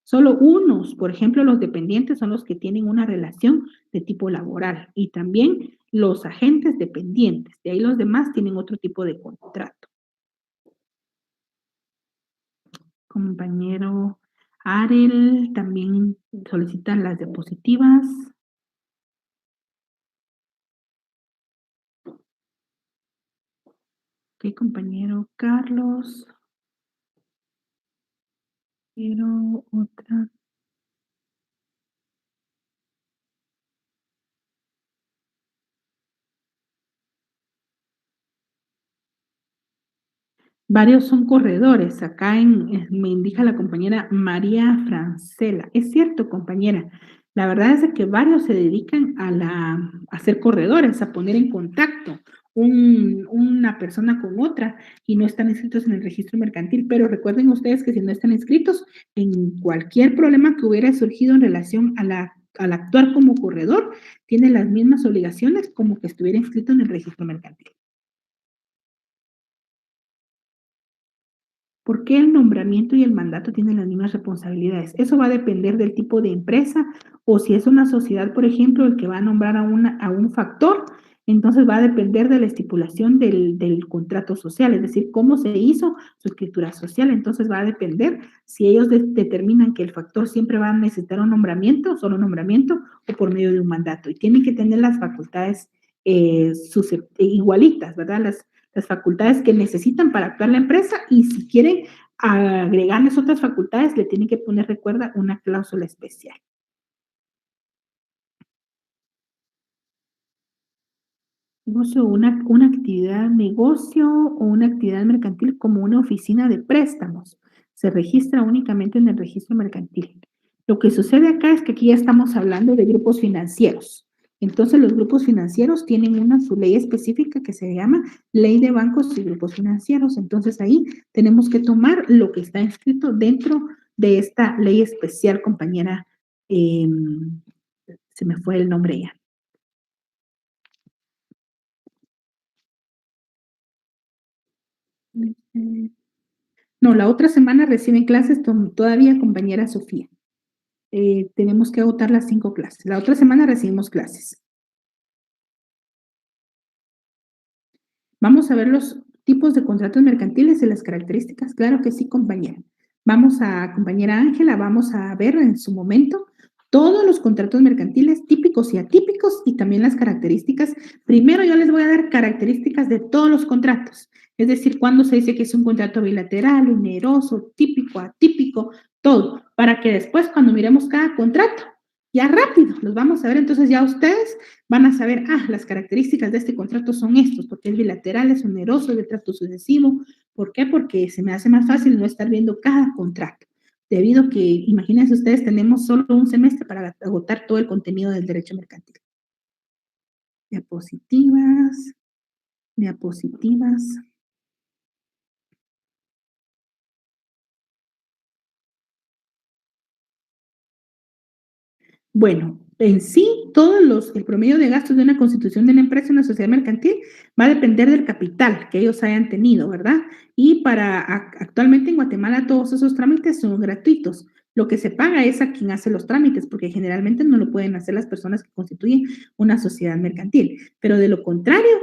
Solo unos, por ejemplo, los dependientes son los que tienen una relación de tipo laboral y también los agentes dependientes. De ahí los demás tienen otro tipo de contrato. Compañero Arel también solicitan las diapositivas. Ok, compañero Carlos. Quiero otra. Varios son corredores. Acá me indica la compañera María Francela. Es cierto, compañera. La verdad es de que varios se dedican a ser corredores, a poner en contacto una persona con otra y no están inscritos en el registro mercantil. Pero recuerden ustedes que si no están inscritos, en cualquier problema que hubiera surgido en relación al actuar como corredor, tiene las mismas obligaciones como que estuviera inscrito en el registro mercantil. ¿Por qué el nombramiento y el mandato tienen las mismas responsabilidades? Eso va a depender del tipo de empresa o si es una sociedad, por ejemplo, el que va a nombrar a un factor, entonces va a depender de la estipulación del contrato social, es decir, cómo se hizo su escritura social. Entonces va a depender si ellos determinan que el factor siempre va a necesitar un nombramiento, solo nombramiento o por medio de un mandato. Y tienen que tener las facultades igualitas, ¿verdad? Las facultades que necesitan para actuar la empresa y si quieren agregarles otras facultades, le tienen que poner, recuerda, una cláusula especial. Negocio, una actividad negocio o una actividad mercantil como una oficina de préstamos. Se registra únicamente en el registro mercantil. Lo que sucede acá es que aquí ya estamos hablando de grupos financieros. Entonces, los grupos financieros tienen su ley específica que se llama Ley de Bancos y Grupos Financieros. Entonces, ahí tenemos que tomar lo que está inscrito dentro de esta ley especial, compañera. Se me fue el nombre ya. No, la otra semana reciben clases todavía, compañera Sofía. Tenemos que agotar las 5 clases. La otra semana recibimos clases. Vamos a ver los tipos de contratos mercantiles y las características. Claro que sí, compañera. Compañera Ángela, vamos a ver en su momento todos los contratos mercantiles típicos y atípicos y también las características. Primero yo les voy a dar características de todos los contratos. Es decir, cuando se dice que es un contrato bilateral, oneroso, típico, atípico, todo, para que después cuando miremos cada contrato, ya rápido, los vamos a ver. Entonces ya ustedes van a saber, las características de este contrato son estos, porque es bilateral, es oneroso, es de trato sucesivo. ¿Por qué? Porque se me hace más fácil no estar viendo cada contrato. debido a que, imagínense ustedes, tenemos solo un semestre para agotar todo el contenido del derecho mercantil. Diapositivas, diapositivas. Bueno, en sí, el promedio de gastos de una constitución de una empresa, una sociedad mercantil, va a depender del capital que ellos hayan tenido, ¿verdad? Y actualmente en Guatemala todos esos trámites son gratuitos. Lo que se paga es a quien hace los trámites, porque generalmente no lo pueden hacer las personas que constituyen una sociedad mercantil. Pero de lo contrario,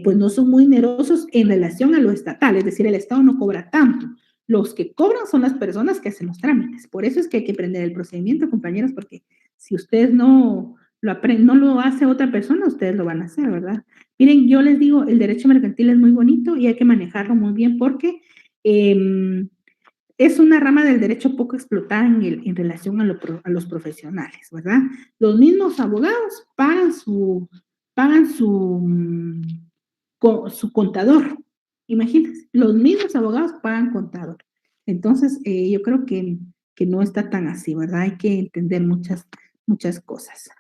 pues no son muy generosos en relación a lo estatal, es decir, el Estado no cobra tanto. Los que cobran son las personas que hacen los trámites. Por eso es que hay que aprender el procedimiento, compañeros, porque si ustedes no lo hace otra persona, ustedes lo van a hacer, ¿verdad? Miren, yo les digo, el derecho mercantil es muy bonito y hay que manejarlo muy bien porque es una rama del derecho poco explotada en relación a los profesionales, ¿verdad? Los mismos abogados pagan su contador. Imagínense, los mismos abogados pagan contador. Entonces, yo creo que no está tan así, ¿verdad? Hay que entender muchas cosas.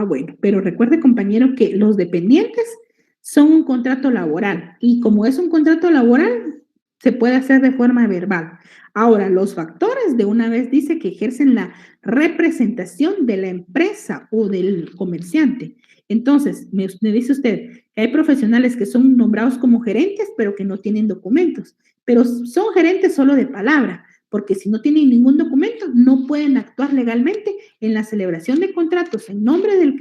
Bueno, pero recuerde, compañero, que los dependientes son un contrato laboral y como es un contrato laboral, se puede hacer de forma verbal. Ahora, los factores de una vez dice que ejercen la representación de la empresa o del comerciante. Entonces, me dice usted que hay profesionales que son nombrados como gerentes, pero que no tienen documentos, pero son gerentes solo de palabra, porque si no tienen ningún documento, no pueden actuar legalmente en la celebración de contratos en nombre del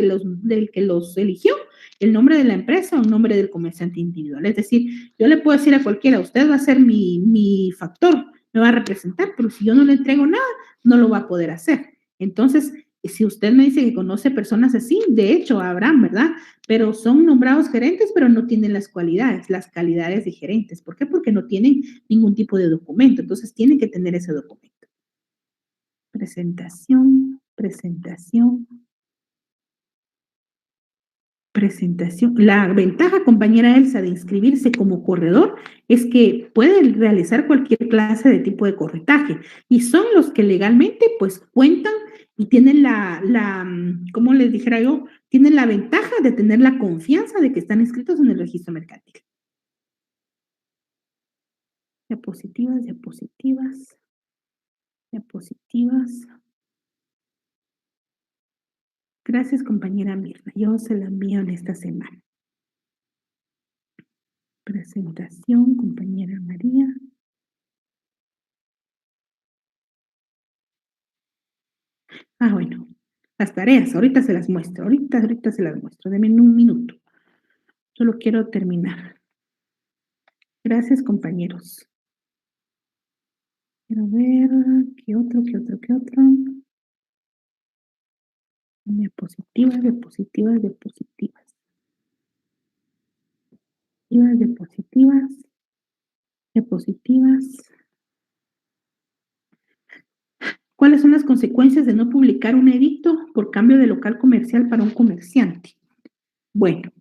que los eligió, el nombre de la empresa o el nombre del comerciante individual. Es decir, yo le puedo decir a cualquiera, usted va a ser mi factor, me va a representar, pero si yo no le entrego nada, no lo va a poder hacer. Entonces, si usted me dice que conoce personas así, de hecho, habrán, ¿verdad? Pero son nombrados gerentes, pero no tienen las calidades de gerentes. ¿Por qué? Porque no tienen ningún tipo de documento. Entonces, tienen que tener ese documento. Presentación, presentación, presentación. La ventaja, compañera Elsa, de inscribirse como corredor es que pueden realizar cualquier clase de tipo de corretaje y son los que legalmente pues cuentan y tienen ¿cómo les dijera yo? Tienen la ventaja de tener la confianza de que están inscritos en el registro mercantil. Diapositivas, diapositivas, diapositivas. Gracias, compañera Mirna. Yo se la envío en esta semana. Presentación, compañera María. Bueno, las tareas, ahorita se las muestro, ahorita se las muestro, denme un minuto. Solo quiero terminar. Gracias, compañeros. Quiero ver, ¿qué otro? Diapositivas, diapositivas, diapositivas. Diapositivas, diapositivas. ¿Cuáles son las consecuencias de no publicar un edicto por cambio de local comercial para un comerciante? Bueno,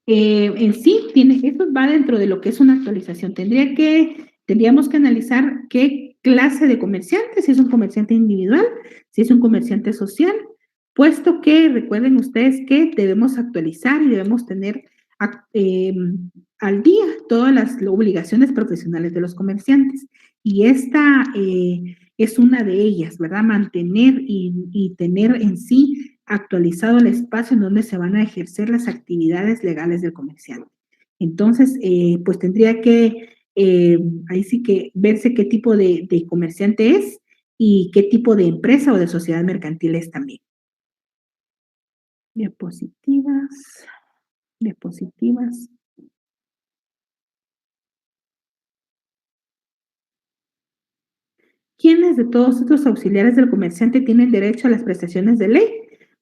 en sí, eso va dentro de lo que es una actualización. Tendríamos que analizar qué clase de comerciante, si es un comerciante individual, si es un comerciante social, puesto que recuerden ustedes que debemos actualizar y debemos tener al día todas las obligaciones profesionales de los comerciantes. Y esta es una de ellas, ¿verdad? Mantener y tener en sí actualizado el espacio en donde se van a ejercer las actividades legales del comerciante. Entonces, pues tendría que, ahí sí que verse qué tipo de comerciante es y qué tipo de empresa o de sociedad mercantil es también. Diapositivas, diapositivas. ¿Quiénes de todos estos auxiliares del comerciante tienen derecho a las prestaciones de ley?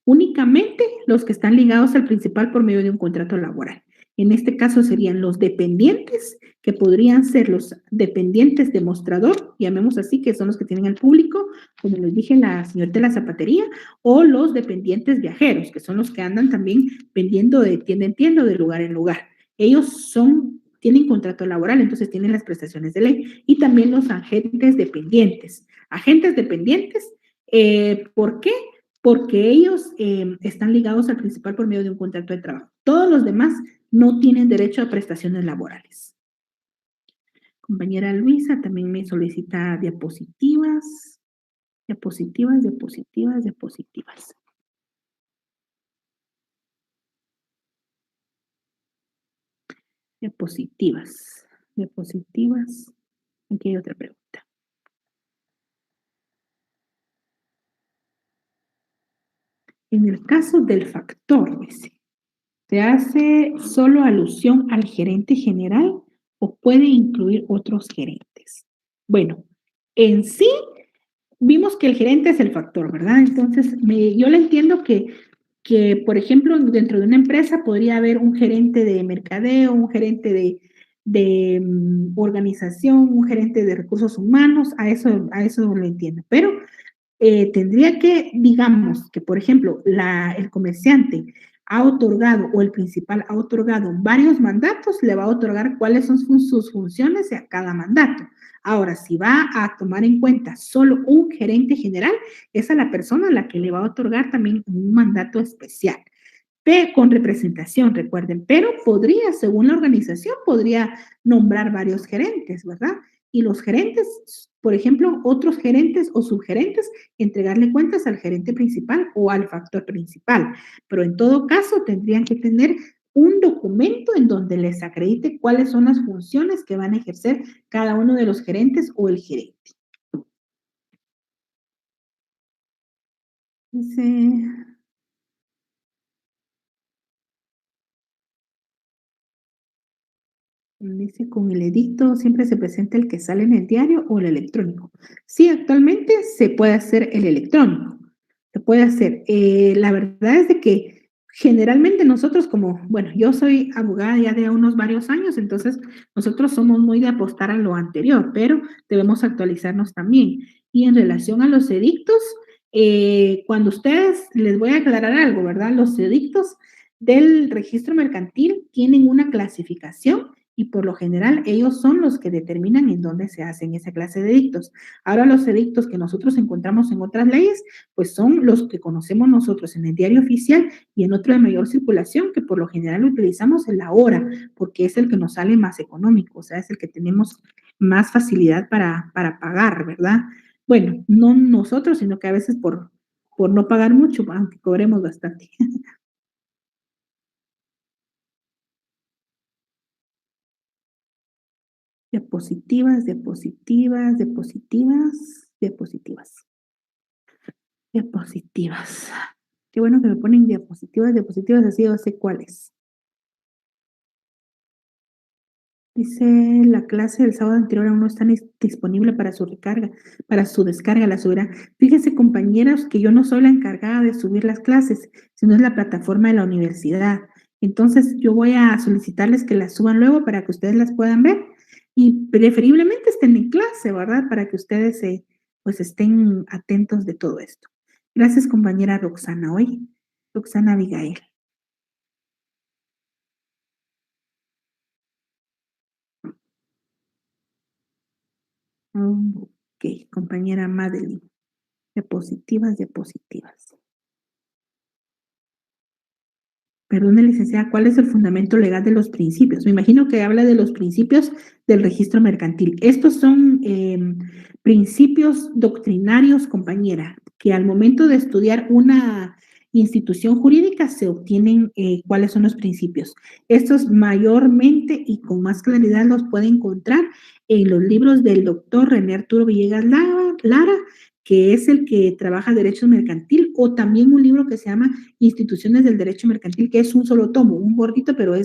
Únicamente los que están ligados al principal por medio de un contrato laboral. En este caso serían los dependientes, que podrían ser los dependientes de mostrador, llamemos así, que son los que tienen al público, como les dije, la señorita de la zapatería, o los dependientes viajeros, que son los que andan también vendiendo de tienda en tienda o de lugar en lugar. Ellos tienen contrato laboral, entonces tienen las prestaciones de ley. Y también los agentes dependientes. Agentes dependientes, ¿por qué? Porque ellos están ligados al principal por medio de un contrato de trabajo. Todos los demás no tienen derecho a prestaciones laborales. Compañera Luisa también me solicita diapositivas, diapositivas, diapositivas, diapositivas. Diapositivas, diapositivas. Aquí hay otra pregunta. En el caso del factor, dice, ¿se hace solo alusión al gerente general o puede incluir otros gerentes? Bueno, en sí vimos que el gerente es el factor, ¿verdad? Entonces, yo le entiendo que, por ejemplo, dentro de una empresa podría haber un gerente de mercadeo, un gerente de organización, un gerente de recursos humanos, a eso lo entiendo. Pero tendría que, digamos, que por ejemplo, el comerciante ha otorgado o el principal ha otorgado varios mandatos, le va a otorgar cuáles son sus funciones a cada mandato. Ahora, si va a tomar en cuenta solo un gerente general, esa es la persona a la que le va a otorgar también un mandato especial con representación, recuerden, pero podría, según la organización, podría nombrar varios gerentes, ¿verdad? Y los gerentes, por ejemplo, otros gerentes o subgerentes, entregarle cuentas al gerente principal o al factor principal. Pero en todo caso, tendrían que tener un documento en donde les acredite cuáles son las funciones que van a ejercer cada uno de los gerentes o el gerente. Dice, dice, con el edicto siempre se presenta el que sale en el diario o el electrónico. Sí, actualmente se puede hacer el electrónico. Se puede hacer. La verdad es de que generalmente nosotros como, bueno, yo soy abogada ya de unos varios años, entonces nosotros somos muy de apostar a lo anterior, pero debemos actualizarnos también. Y en relación a los edictos, cuando ustedes, les voy a aclarar algo, ¿verdad? Los edictos del registro mercantil tienen una clasificación y por lo general ellos son los que determinan en dónde se hacen esa clase de edictos. Ahora los edictos que nosotros encontramos en otras leyes, pues son los que conocemos nosotros en el diario oficial y en otro de mayor circulación, que por lo general utilizamos en la hora, porque es el que nos sale más económico, o sea, es el que tenemos más facilidad para pagar, ¿verdad? Bueno, no nosotros, sino que a veces por no pagar mucho, aunque cobremos bastante. Diapositivas, diapositivas, diapositivas, diapositivas, diapositivas. Qué bueno que me ponen diapositivas, diapositivas, así yo sé cuáles. Dice, la clase del sábado anterior aún no está disponible para su recarga, para su descarga, la subirá. Fíjense, compañeras, que yo no soy la encargada de subir las clases, sino es la plataforma de la universidad. Entonces, yo voy a solicitarles que las suban luego para que ustedes las puedan ver y preferiblemente estén en clase, ¿verdad? Para que ustedes pues estén atentos de todo esto. Gracias, compañera Roxana. Hoy, Roxana Abigail. Ok, compañera Madeline. Diapositivas, diapositivas. Perdone, licenciada, ¿cuál es el fundamento legal de los principios? Me imagino que habla de los principios del registro mercantil. Estos son principios doctrinarios, compañera, que al momento de estudiar una institución jurídica se obtienen cuáles son los principios. Estos mayormente y con más claridad los puede encontrar en los libros del doctor René Arturo Villegas Lara, que es el que trabaja derecho mercantil, o también un libro que se llama Instituciones del Derecho Mercantil, que es un solo tomo, un gordito, pero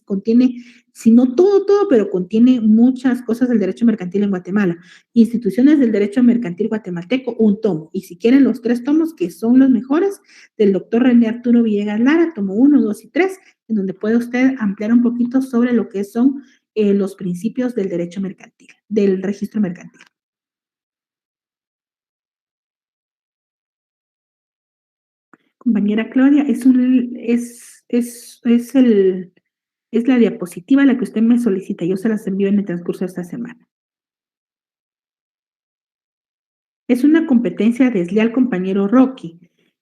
contiene si no todo, pero contiene muchas cosas del derecho mercantil en Guatemala. Instituciones del derecho mercantil guatemalteco, un tomo. Y si quieren los 3 tomos, que son los mejores, del doctor René Arturo Villegas Lara, tomo 1, 2 y 3, en donde puede usted ampliar un poquito sobre lo que son los principios del derecho mercantil, del registro mercantil. Compañera Claudia, es la diapositiva la que usted me solicita. Yo se las envío en el transcurso de esta semana. Es una competencia desleal, compañero Rocky.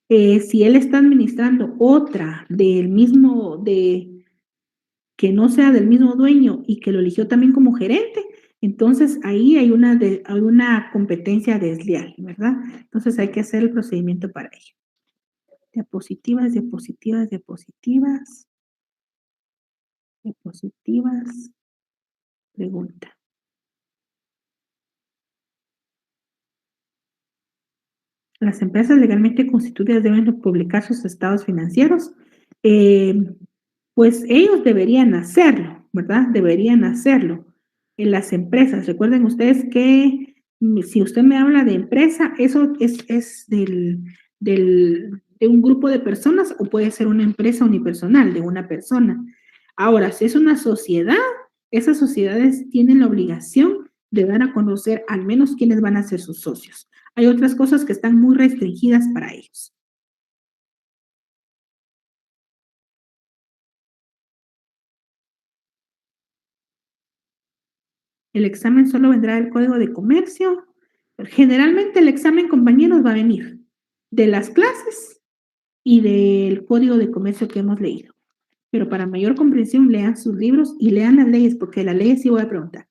Si él está administrando otra del mismo, que no sea del mismo dueño y que lo eligió también como gerente, entonces ahí hay una competencia desleal, ¿verdad? Entonces hay que hacer el procedimiento para ello. Diapositivas, diapositivas, diapositivas, diapositivas, pregunta. Las empresas legalmente constituidas deben publicar sus estados financieros. Pues ellos deberían hacerlo, ¿verdad? Deberían hacerlo. En las empresas, recuerden ustedes que si usted me habla de empresa, eso es de un grupo de personas o puede ser una empresa unipersonal de una persona. Ahora, si es una sociedad, esas sociedades tienen la obligación de dar a conocer al menos quiénes van a ser sus socios. Hay otras cosas que están muy restringidas para ellos. El examen solo vendrá del Código de Comercio. Generalmente el examen, compañeros, va a venir de las clases y del Código de Comercio que hemos leído. Pero para mayor comprensión, lean sus libros y lean las leyes, porque las leyes sí voy a preguntar.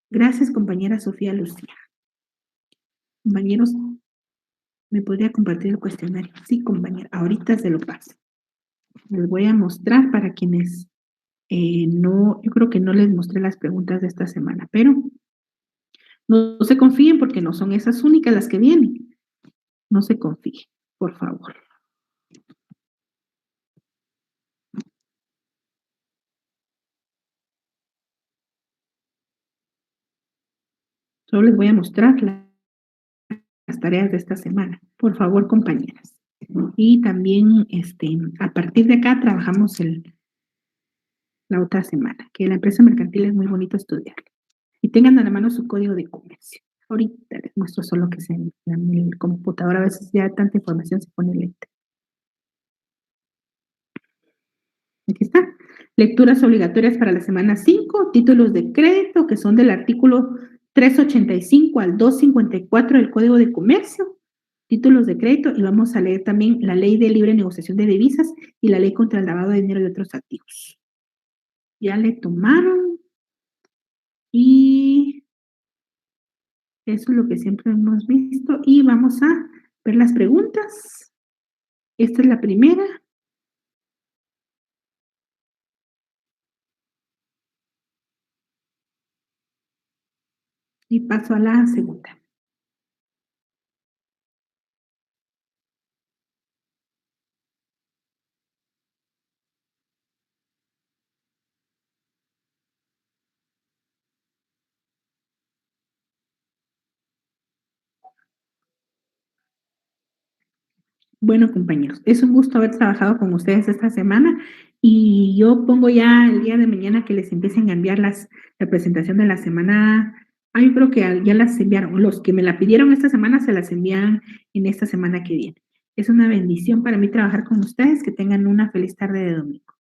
Gracias, compañera Sofía Lucía. Compañeros, ¿me podría compartir el cuestionario? Sí, compañera, ahorita se lo paso. Les voy a mostrar para quienes no, yo creo que no les mostré las preguntas de esta semana, pero no se confíen porque no son esas únicas las que vienen. No se confíen, por favor. Solo les voy a mostrar las tareas de esta semana. Por favor, compañeras. Y también, a partir de acá trabajamos la otra semana, que la empresa mercantil es muy bonito estudiar. Y tengan a la mano su código de comercio. Ahorita les muestro solo que en el computador a veces ya tanta información se pone lenta. Aquí está. Lecturas obligatorias para la semana 5, títulos de crédito que son del artículo 385 al 254 del Código de Comercio, títulos de crédito, y vamos a leer también la Ley de Libre Negociación de Divisas y la Ley contra el Lavado de Dinero y otros activos. Ya le tomaron y eso es lo que siempre hemos visto y vamos a ver las preguntas. Esta es la primera. Y paso a la segunda. Bueno, compañeros, es un gusto haber trabajado con ustedes esta semana y yo pongo ya el día de mañana que les empiecen a enviar la presentación de la semana. Yo creo que ya las enviaron. Los que me la pidieron esta semana se las envían en esta semana que viene. Es una bendición para mí trabajar con ustedes. Que tengan una feliz tarde de domingo.